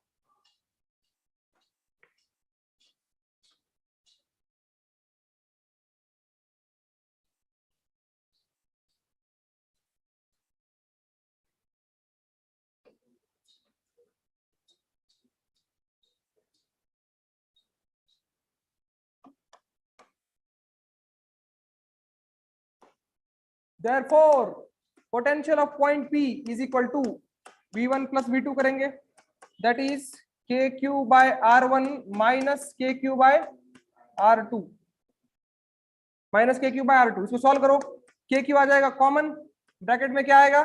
Therefore, potential of point P is equal to V1 plus V2 करेंगे, that is KQ by R1 minus KQ by R2, minus KQ by R2। इसको सॉल्व करो, KQ आ जाएगा कॉमन, ब्रैकेट में क्या आएगा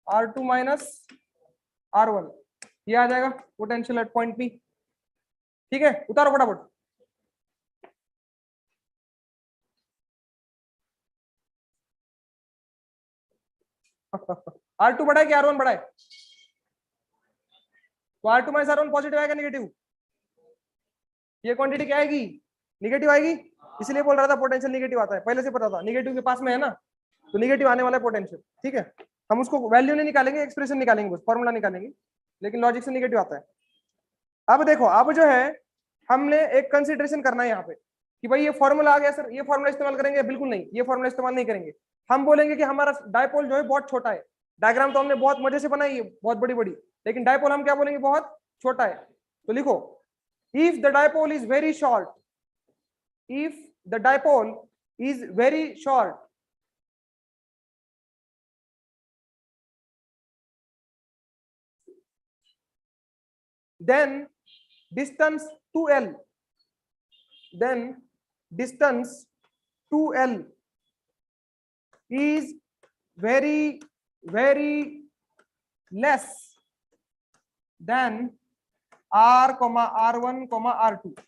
R2 माइनस R1, ये आ जाएगा पोटेंशियल एट पॉइंट P, ठीक है। उतारो फटाफट। R2 बढ़ा है कि R1 बढ़ा है? तो R2 माइनस R1 पॉजिटिव आएगा नेगेटिव? ये क्वांटिटी क्या आएगी? नेगेटिव आएगी, इसलिए बोल रहा था पोटेंशियल नेगेटिव आता है, पहले से पता था, नेगेटिव के पास में है ना, तो नेगेटिव आने वाला है पोटेंशियल, ठीक है। हम उसको वैल्यू नहीं निकालेंगे, एक्सप्रेशन निकालेंगे, बस फॉर्मूला निकालेंगे, लेकिन लॉजिक से नेगेटिव आता है। अब देखो, अब जो है हमने एक कंसिडरेशन करना है यहाँ पे कि भाई ये फॉर्मूला आ गया सर, ये फॉर्मूला इस्तेमाल करेंगे? बिल्कुल नहीं, ये फॉर्मूला इस्तेमाल नहीं करेंगे। हम बोलेंगे कि हमारा डायपोल जो है बहुत छोटा है, डायग्राम तो हमने बहुत मजे से बनाई है, बहुत बड़ी बड़ी, लेकिन डायपोल हम क्या बोलेंगे? बहुत छोटा है। तो लिखो, if the dipole is very short, if the dipole is very short, then distance 2L, then distance 2L is very less than R, R1, R2,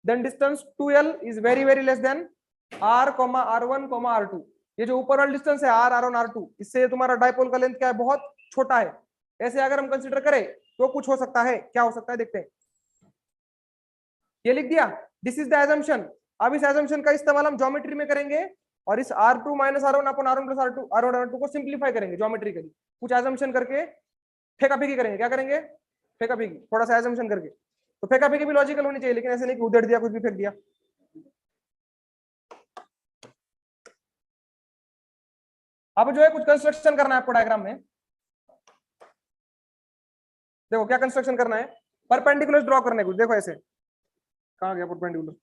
then distance 2L is very less than R, R1, R2। ये जो ऊपर वाला डिस्टेंस है R, R1, R2, इससे तुम्हारा डायपोल का लेंथ क्या है? बहुत छोटा है। ऐसे अगर हम कंसीडर करें तो कुछ हो सकता है, क्या हो सकता है देखते हैं। ये लिख दिया, दिस इज द एजम्पशन। अब इस एजम्पशन का इस्तेमाल हम ज्योमेट्री में करेंगे और इस R2 माइनस R1 अपन R1 plus R2, R1 R2 को सिंप्लीफाई करेंगे ज्योमेट्रिकली, कुछ एजम्पशन करके फेंका फेंकी करेंगे। क्या करेंगे? फेंका फेंकी, थोड़ा सा एजम्पशन करके। तो फेंका फेंकी भी लॉजिकल होनी चाहिए, लेकिन ऐसे नहीं कि उधेड़ दिया, कुछ भी फेंक दिया। अब जो है कुछ कंस्ट्रक्शन करना है आपको डायग्राम में। देखो क्या कंस्ट्रक्शन करना है, परपेंडिकुलर ड्रॉ करने कुछ। देखो ऐसे, कहाँ गया परपेंडिकुलर?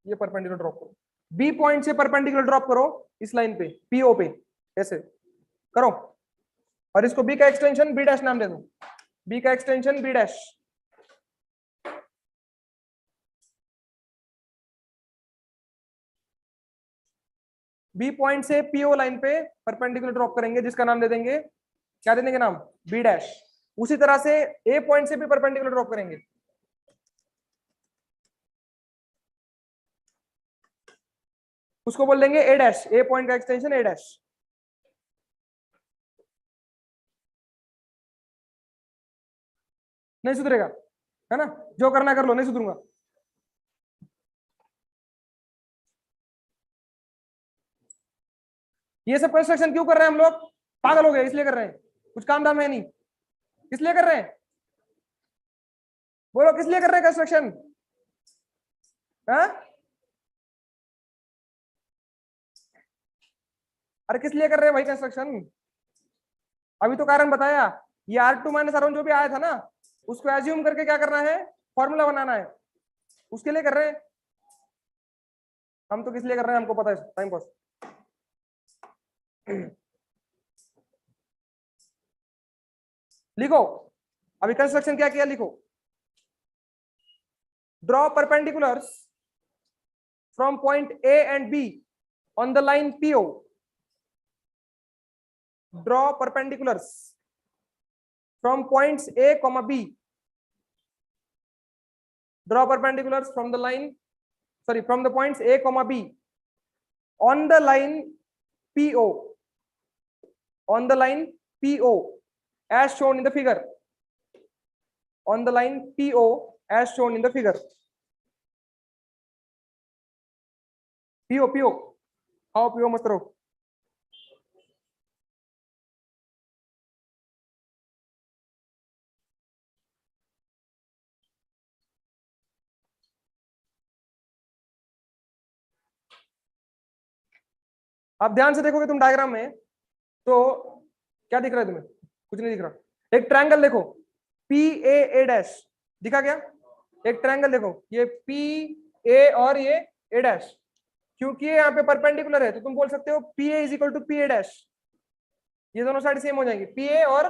ये परपेंडिकुलर ड्रॉप करो, बी पॉइंट से परपेंडिकुलर ड्रॉप करो इस लाइन पे, पीओ पे, ऐसे करो। और इसको बी का एक्सटेंशन बी डैश नाम दे दो, बी का extension B dash. B point से पीओ लाइन पे परपेंडिकुलर ड्रॉप करेंगे, जिसका नाम दे देंगे, क्या दे देंगे नाम? B dash. उसी तरह से ए पॉइंट से भी परपेंडिकुलर ड्रॉप करेंगे, उसको बोल देंगे ए डैश, ए पॉइंट का एक्सटेंशन ए डैश। नहीं सुधरेगा, है ना, जो करना कर लो, नहीं सुधरूंगा। ये सब कंस्ट्रक्शन क्यों कर रहे हैं हम लोग? पागल हो गए, इसलिए कर रहे हैं, कुछ काम धाम है नहीं, इसलिए कर रहे हैं। बोलो किस लिए कर रहे हैं कंस्ट्रक्शन? अरे किस लिए कर रहे हैं भाई कंस्ट्रक्शन? अभी तो कारण बताया, ये R2 माइनस R1 जो भी आया था ना, उसको एज्यूम करके क्या करना है, फॉर्मूला बनाना है, उसके लिए कर रहे हैं। हम तो किस लिए कर रहे हैं हमको पता है, टाइम पास। लिखो, अभी कंस्ट्रक्शन क्या किया, लिखो, draw perpendiculars from point A and be on the line PO। Draw perpendiculars from points A, B। draw perpendiculars from the line, sorry, from the points A, B on the line PO, on the line PO as shown in the figure, on the line PO as shown in the figure। PO how PO मत करो। आप ध्यान से देखोगे तुम डायग्राम में, तो क्या दिख रहा है तुम्हें? कुछ नहीं दिख रहा। एक ट्रायंगल देखो, PA डैश दिखा क्या? एक ट्रायंगल देखो, ये PA और ये A डैश, क्योंकि ये यहाँ पे परपेंडिकुलर है तो तुम बोल सकते हो PA is equal to PA dash. ये दोनों साइड सेम हो जाएंगी, PA और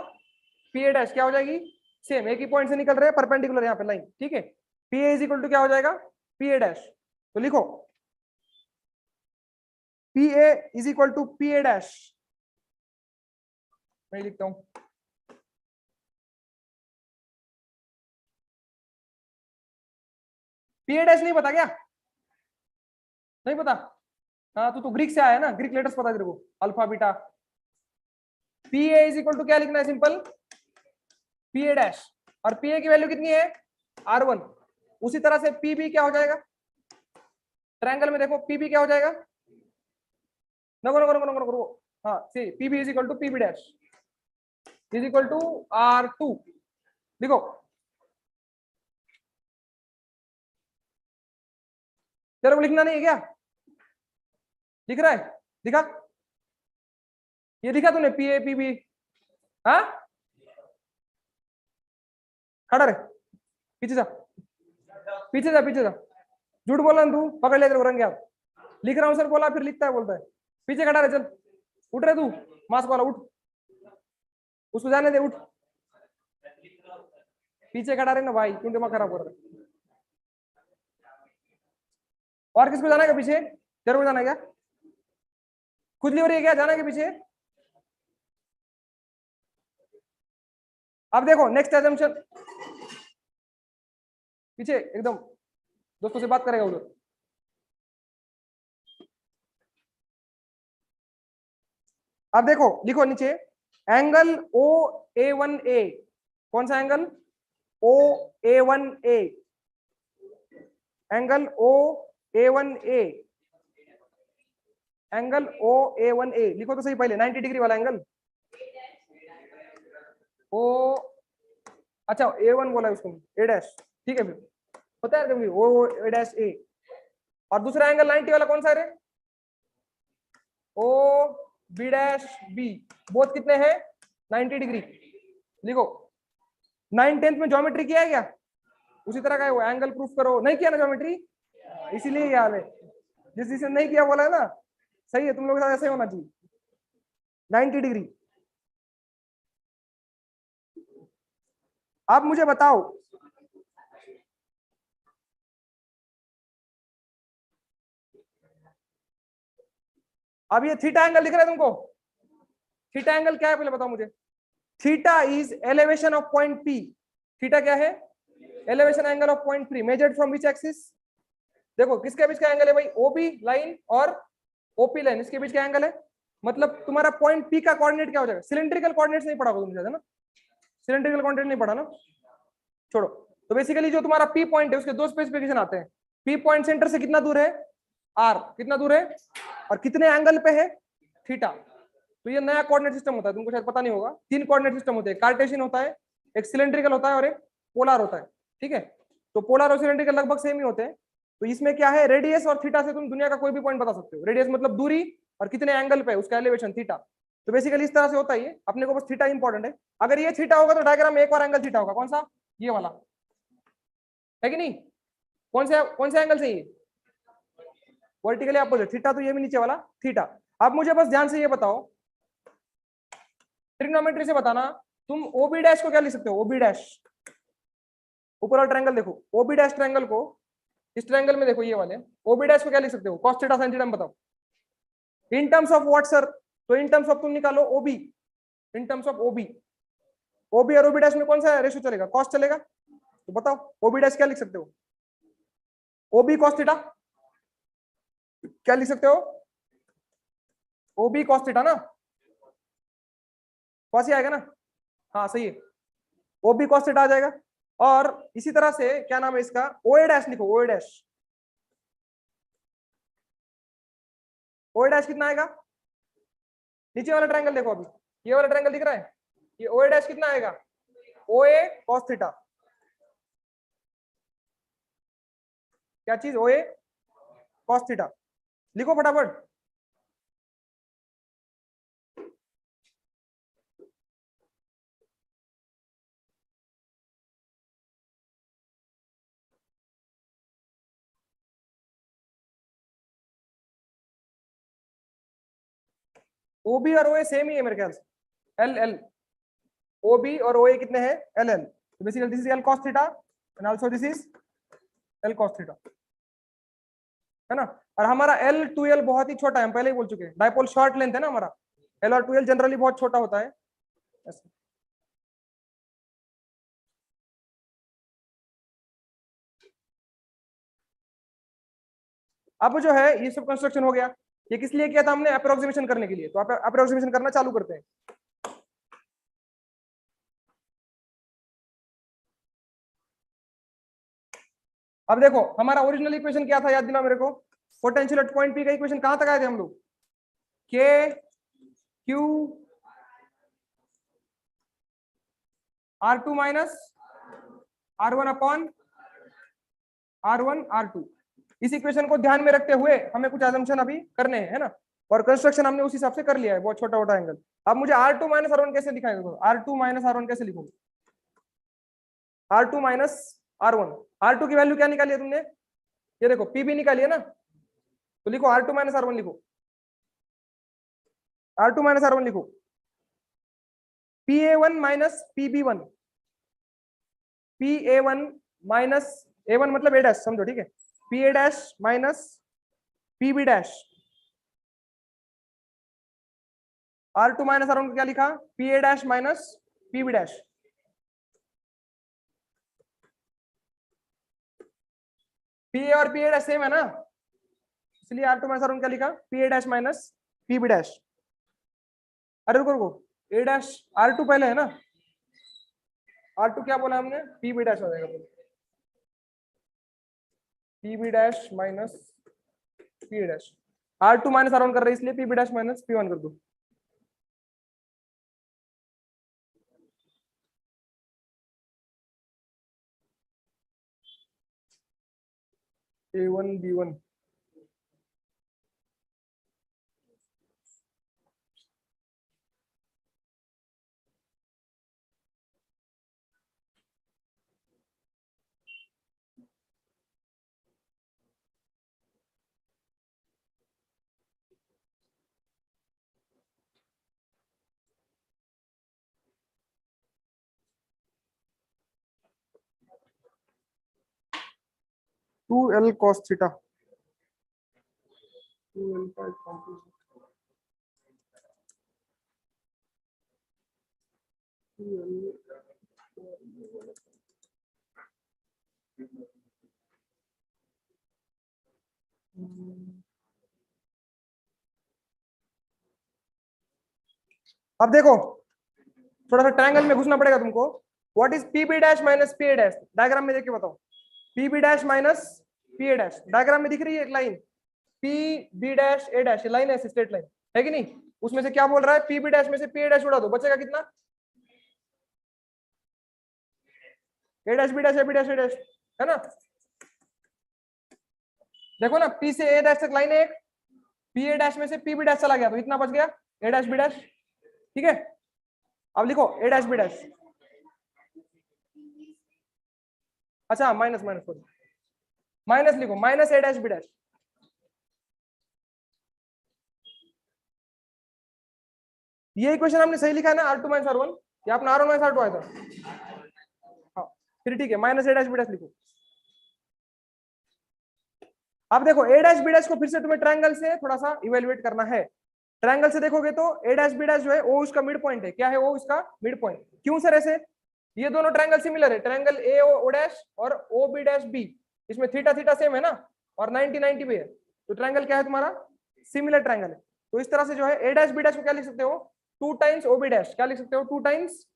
PA डैश क्या हो जाएगी, सेम, एक ही पॉइंट से निकल रहे हैं, परपेंडिकुलर यहाँ पे लाइन, ठीक है। PA इज इक्वल टू क्या हो जाएगा, PA डैश। तो लिखो PA is equal to PA dash. मैं लिखता हूं, PA डैश नहीं पता क्या? नहीं पता? हाँ तो ग्रीक से आया ना, ग्रीक लेटर्स पता है तेरे को, alpha beta. PA is equal to क्या लिखना है, सिंपल PA डैश, और PA की वैल्यू कितनी है, R1। उसी तरह से PB क्या हो जाएगा, ट्रायंगल में देखो PB क्या हो जाएगा, नको नको नको नको नको, हाँ see, PB is equal to PB dash is equal to R2। लिखो, तेरे को लिखना नहीं है क्या? दिख रहा है, दिखा, ये दिखा तूने PA PB? हाँ खड़ा रहे, पीछे जा, पीछे जा, पीछे जा, झूठ बोला ना तू, पकड़ ले तेरे को रंग यार। लिख रहा हूं सर बोला, फिर लिखता है बोलता है। पीछे खड़ा रहे, चल उठ रहे तू, मास्क वाला उठ, उसको जाने दे, उठ, पीछे खड़ा रहे ना भाई, क्यों दिमाग खराब कर रहा है? और किसको जाना है पीछे, तेरे को जाना है क्या? खुजली हो रही है क्या, जाना है पीछे? अब देखो नेक्स्ट एजम्पशन, पीछे एकदम दोस्तों से बात करेगा उधर। अब देखो लिखो नीचे, एंगल OA1A, कौन सा angle, OA1A, angle OA1A, angle OA1A लिखो तो सही पहले, 90 डिग्री वाला एंगल ओ, अच्छा A1 बोला है उसको, A डैश, ठीक है, फिर होता है कभी O A डैश A। और दूसरा एंगल 90 वाला कौन सा है रे, OB डैश B, बोथ कितने हैं, 90 डिग्री। लिखो 9/10 में ज्योमेट्री किया है क्या? उसी तरह का है वो, एंगल प्रूफ करो, नहीं किया ना ज्योमेट्री, इसीलिए याद है, जिसने नहीं किया बोला है ना, सही है, तुम लोग के साथ ऐसे होना चाहिए, 90 डिग्री। आप मुझे बताओ, अब ये थीटा एंगल दिख रहा है तुमको, थीटा एंगल क्या है पहले बताओ मुझे। Theta is elevation of point P। Theta क्या है, elevation angle of point P, measured from which axis. देखो किसके बीच का एंगल है भाई, OB लाइन और ओपी लाइन, इसके बीच क्या एंगल है, मतलब तुम्हारा पॉइंट पी का कोऑर्डिनेट क्या हो जाएगा, सिलेंड्रिकल कोऑर्डिनेट्स नहीं पढ़ा होगा तुमने, है ना, सिलेंड्रिकल कोऑर्डिनेट नहीं पढ़ा ना, छोड़ो। तो बेसिकली जो तुम्हारा पी पॉइंट है उसके दो स्पेसिफिकेशन आते हैं, पी पॉइंट सेंटर से कितना दूर है, आर कितना दूर है, और कितने एंगल पे है, थीटा। तो ये नया कोऑर्डिनेट सिस्टम होता है, तुमको शायद पता नहीं होगा, तीन कोऑर्डिनेट सिस्टम होते हैं, कार्टेशियन होता है, एक सिलेंड्रिकल होता है और एक पोलर होता है, ठीक है। तो पोलर और सिलेंड्रिकल लगभग सेम ही होते हैं। तो इसमें क्या है, रेडियस और थीटा से तुम दुनिया का कोई भी पॉइंट बता सकते हो, रेडियस मतलब दूरी और कितने एंगल पे उसका एलिवेशन थीटा। तो बेसिकली इस तरह से होता है ये, अपने को बस थीटा इंपॉर्टेंट है। अगर ये थीटा होगा तो डायग्राम में एक और एंगल थीटा होगा, कौन सा, ये वाला, है कि नहीं, कौन से एंगल से, ये वर्टिकली अपोजिट थीटा, तो ये भी नीचे वाला थीटा। अब मुझे बस ध्यान से ये बताओ, ट्रिग्नोमेट्री से बताना, तुम ओबी डैश को क्या लिख सकते हो, ओबी डैश, ऊपर वाला ट्रायंगल देखो, ओबी डैश ट्रायंगल को, इस ट्रायंगल में देखो ये वाले, ओबी डैश को क्या लिख सकते हो, cos थीटा sin थीटा, बताओ in terms of what sir. तो इन टर्म्स ऑफ तुम निकालो ओबी, इन टर्म्स ऑफ ओबी, ओबी और ओबी डैश में कौन सा रेशियो चलेगा, कॉस चलेगा। तो बताओ ओबी डैश क्या लिख सकते हो, ओबी cos थीटा, क्या लिख सकते हो, ओबी cos थीटा ना, कॉस ही आएगा ना, हाँ सही है, ओबी cos थीटा आ जाएगा। और इसी तरह से क्या नाम है इसका, ओए डैश लिखो, ओए डैश, ओए डैश कितना आएगा, नीचे वाला ट्रायंगल देखो, अभी ये वाला ट्रायंगल दिख रहा है, ये ओए डैश कितना आएगा, ओए cos थीटा, क्या चीज, ओए cos थीटा, लिखो फटाफट। ओबी और ओए सेम ही है मेरे ख्याल से, एल एल, ओबी और ओए कितने हैं, एल एल, तो basically this is L cos theta and also this is L cos theta, है ना। और हमारा एल टू एल बहुत ही छोटा है, हम पहले ही बोल चुके हैं, डायपोल शॉर्ट लेंथ है ना हमारा, एल और टू एल जनरली बहुत छोटा होता है ऐसे। अब जो है ये सब कंस्ट्रक्शन हो गया, ये किस लिए किया था हमने, अप्रोक्सीमेशन करने के लिए, तो आप अप्रोक्सीमेशन करना चालू करते हैं। अब देखो हमारा ओरिजिनल इक्वेशन क्या था, याद दिलाओ मेरे को, पोटेंशियल एट पॉइंट पी का इक्वेशन कहां तक आए थे हम लोग, K Q R two minus R one upon R one R two. इस इक्वेशन को ध्यान में रखते हुए हमें कुछ assumption अभी करने हैं, है ना, और कंस्ट्रक्शन हमने उस हिसाब से कर लिया है, बहुत छोटा छोटा एंगल। अब मुझे R two minus R one कैसे दिखाएगा, R two minus R one कैसे लिखूंगा, R two minus R one, R two की वैल्यू क्या निकाली है तुमने, ये देखो पी भी निकाली है ना, तो लिखो R two minus R one, लिखो R two minus R one, लिखो P A one minus P B one, P A one minus, A one मतलब ए डैश समझो, ठीक है, P A dash minus P B dash, R two minus R one को क्या लिखा, P A dash minus P B dash, P A और पी ए डैश सेम है ना, इसलिए R two minus R one क्या लिखा, P A dash minus P B dash. अरे रुको रुको, ए डैश आर टू पहले है ना, आर टू क्या बोला हमने, पी बी डैश हो जाएगा, P B dash minus P dash, R two minus R one कर रहे हैं इसलिए P B dash minus P one कर दो। A one B one, 2l cos theta, 2l का कॉम्पोजिट, 2l अब देखो थोड़ा सा ट्रायंगल में घुसना पड़ेगा तुमको। What is P B dash minus P A dash, diagram में देख के बताओ। P B dash minus P A dash, diagram में दिख रही है एक line, P B dash A dash, line है, स्ट्रेट लाइन है कि नहीं। उसमें से क्या बोल रहा है, पी बी डैश में से पी ए डैश उड़ा दो, बचेगा कितना, A dash B dash A B dash A dash, है ना। देखो ना, पी से ए डैश तक लाइन है एक, पी ए डैश में से पी बी डैश चला गया तो इतना बच गया, ए डैश बी डैश, ठीक है। अब लिखो ए डैश बी डैश, अच्छा माइनस माइनस सॉरी माइनस लिखो, माइनस ए डैश बी डैश। ये इक्वेशन हमने सही लिखा है ना, R2 माइनस R1, या अपना R1 माइनस R2 आया था। हाँ फिर ठीक है, माइनस ए डैश बी डैश लिखो। अब देखो ए डैश बी डैश को फिर से तुम्हें ट्रायंगल से थोड़ा सा इवेल्युएट करना है। ट्रायंगल से देखोगे तो ए डैश बी डैश जो है ओ उसका मिड पॉइंट है, क्या है वो इसका मिड पॉइंट। क्यों सर ऐसे, ये दोनों ट्रायंगल सिमिलर है, ट्रायंगल ए ओ डैश और ओ बी डैश बी, इसमें थीटा थीटा सेम है ना, और 90 90 भी है, तो ट्रायंगल क्या है तुम्हारा, सिमिलर ट्रायंगल है। तो इस तरह से जो है ए डैश बी डैश को क्या लिख सकते हो, 2 टाइम्स ओ बी डैश, क्या लिख सकते हो, 2 टाइम्स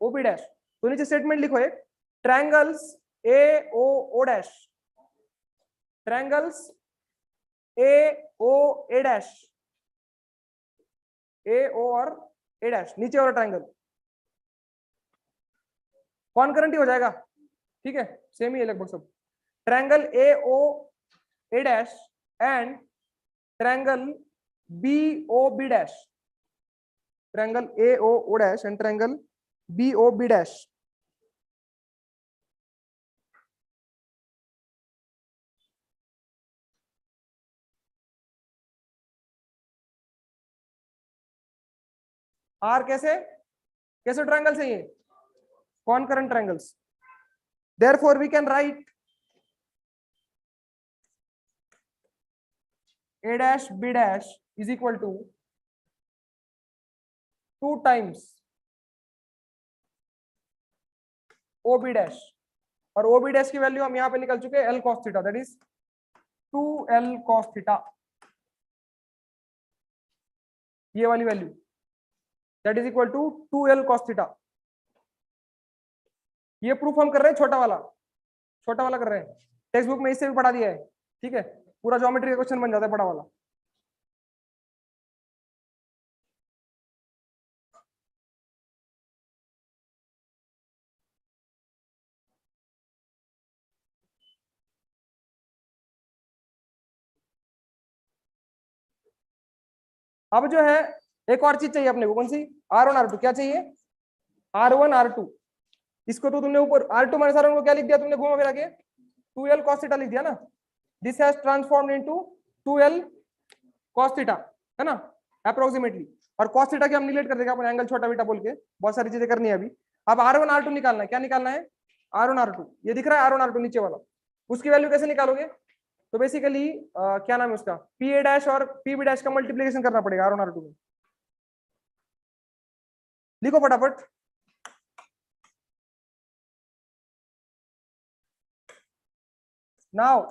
ओ बी डैश। तो नीचे स्टेटमेंट लिखो एक, triangles A O O dash, triangles A O A dash, ए ओ और ए डैश, नीचे वाला ट्रायंगल कॉन्करेंट ही हो जाएगा, ठीक है, सेम ही है लगभग सब। Triangle A O A dash and triangle B O B dash, triangle A O O dash and triangle B O B dash. आर कैसे, कैसे ट्रायंगल से, ये concurrent triangles, therefore we can write a dash b dash is equal to 2 times o b dash, और o b dash की वैल्यू हम यहाँ पे निकल चुके हैं l cos theta, that is 2l cos theta, ये वाली वैल्यू that is equal to 2l cos theta. ये प्रूफ हम कर रहे हैं छोटा वाला, छोटा वाला कर रहे हैं, टेक्स्ट बुक में इससे भी पढ़ा दिया है, ठीक है, पूरा ज्योमेट्री का क्वेश्चन बन जाता है बड़ा वाला। अब जो है एक और चीज चाहिए अपने को, कौन सी, R1 R2, क्या चाहिए, R1 R2। इसको तो तुमने ऊपर R2 माइनस R1 को क्या लिख दिया तुमने, घुमा फिरा के 2l cos थीटा लिख दिया ना, this has transformed into 2l cos theta, है ना, अप्रोक्सीमेटली। और cos थीटा के हम निगलेक्ट कर देंगे अपना एंगल छोटा बेटा बोल के, बहुत सारी चीजें करनी है अभी। अब R1 R2 निकालना है, क्या निकालना है, R1 R2, ये दिख रहा है R1 R2 नीचे वाला, उसकी वैल्यू कैसे निकालोगे, तो बेसिकली क्या नाम है उसका, पी ए डैश और पी बी डैश का मल्टीप्लीकेशन करना पड़ेगा R1 R2 में। लिखो फटाफट, now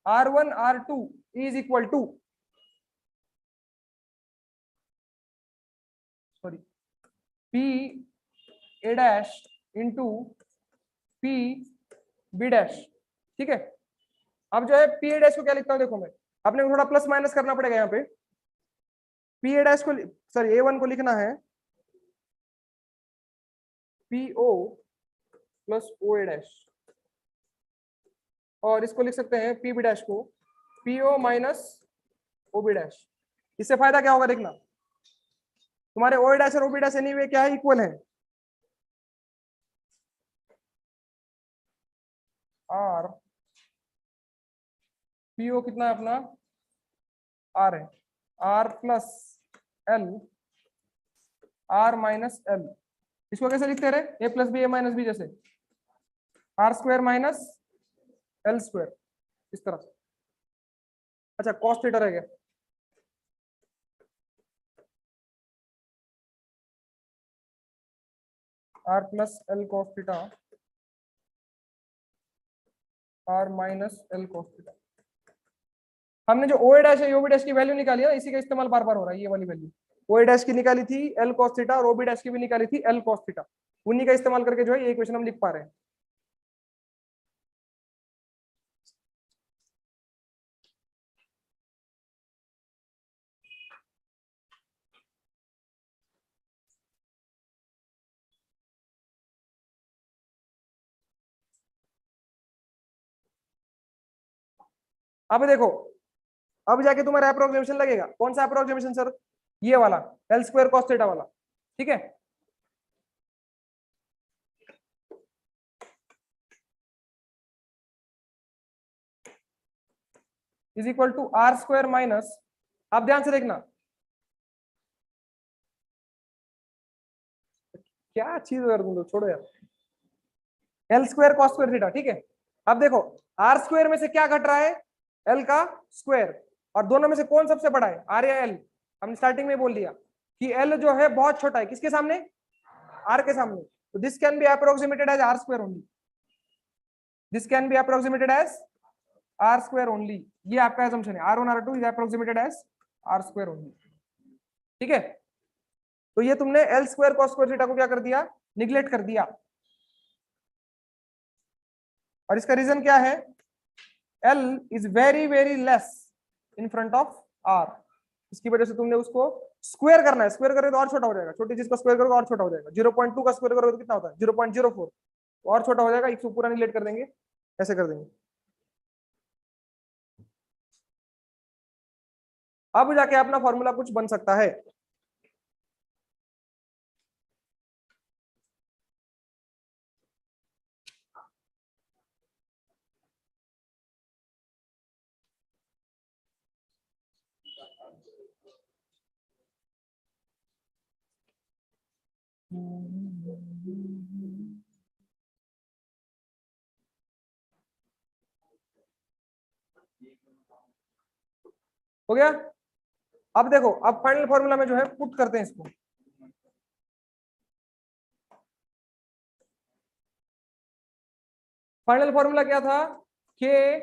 R1 R2 is equal to, sorry, P A dash into P B dash, ठीक है। अब जो है P A dash को क्या लिखता हूं, देखो मैं, अपने को थोड़ा प्लस माइनस करना पड़ेगा यहाँ पे। P A dash को, सॉरी A1 को लिखना है P O plus O A dash, और इसको लिख सकते हैं P B dash को P O minus O B dash। इससे फायदा क्या होगा देखना, तुम्हारे O A dash और O B dash एनीवे क्या है, इक्वल है, R P O कितना है अपना, R है, R plus L R minus L। इसको कैसे लिखते रहे, A plus B A minus B, जैसे R square minus L square, इस तरह से। अच्छा कॉस थीटा रह गया, R plus L cos theta, R minus L cos theta. हमने जो ओ ए डैश है ओ बी डैश की वैल्यू निकाली है ना, इसी का इस्तेमाल बार बार हो रहा है, ये वाली वैल्यू ओ ए डैश की निकाली थी एल कॉस थीटा, और ओ बी डैश की भी निकाली थी एल कॉस थीटा, उन्हीं का इस्तेमाल करके जो है ये इक्वेशन हम लिख पा रहे हैं। अब देखो, अब जाके तुम्हारा अप्रोक्सीमेशन लगेगा, कौन सा अप्रोक्सीमेशन सर, ये वाला एल स्क्वायर कॉस थीटा वाला, ठीक है। Is equal to R square minus, आप ध्यान से देखना क्या चीज कर दूं, छोड़ो यार, L square cos square theta, ठीक है। अब देखो आर स्क्वायर में से क्या घट रहा है, एल का स्क्वायर, और दोनों में से कौन सबसे बड़ा है, आर या एल। हमने स्टार्टिंग में बोल दिया कि एल जो है बहुत छोटा है, किसके सामने, आर के सामने, तो this can be approximated as R square only, this can be approximated as R square only, ये आपका assumption है, R1 R2 is approximated as R square only, ठीक है। तो ये तुमने L square cos square theta को क्या कर दिया, निग्लेक्ट कर दिया, और इसका रीजन क्या है, L is very very less in front of R, इसकी वजह से तुमने उसको स्क्वायर करना है, स्क्वायर करोगे तो और छोटा हो जाएगा, छोटी चीज का स्क्वायर करोगे और छोटा हो जाएगा, 0.2 का स्क्वायर करोगे तो कितना होता है 0.04, और छोटा हो जाएगा, इसको पूरा निगलेक्ट कर देंगे, ऐसे कर देंगे। अब जाके अपना फॉर्मूला कुछ बन सकता है। हो गया। अब देखो, अब फाइनल फॉर्मूला में जो है पुट करते हैं इसको, फाइनल फॉर्मूला क्या था, के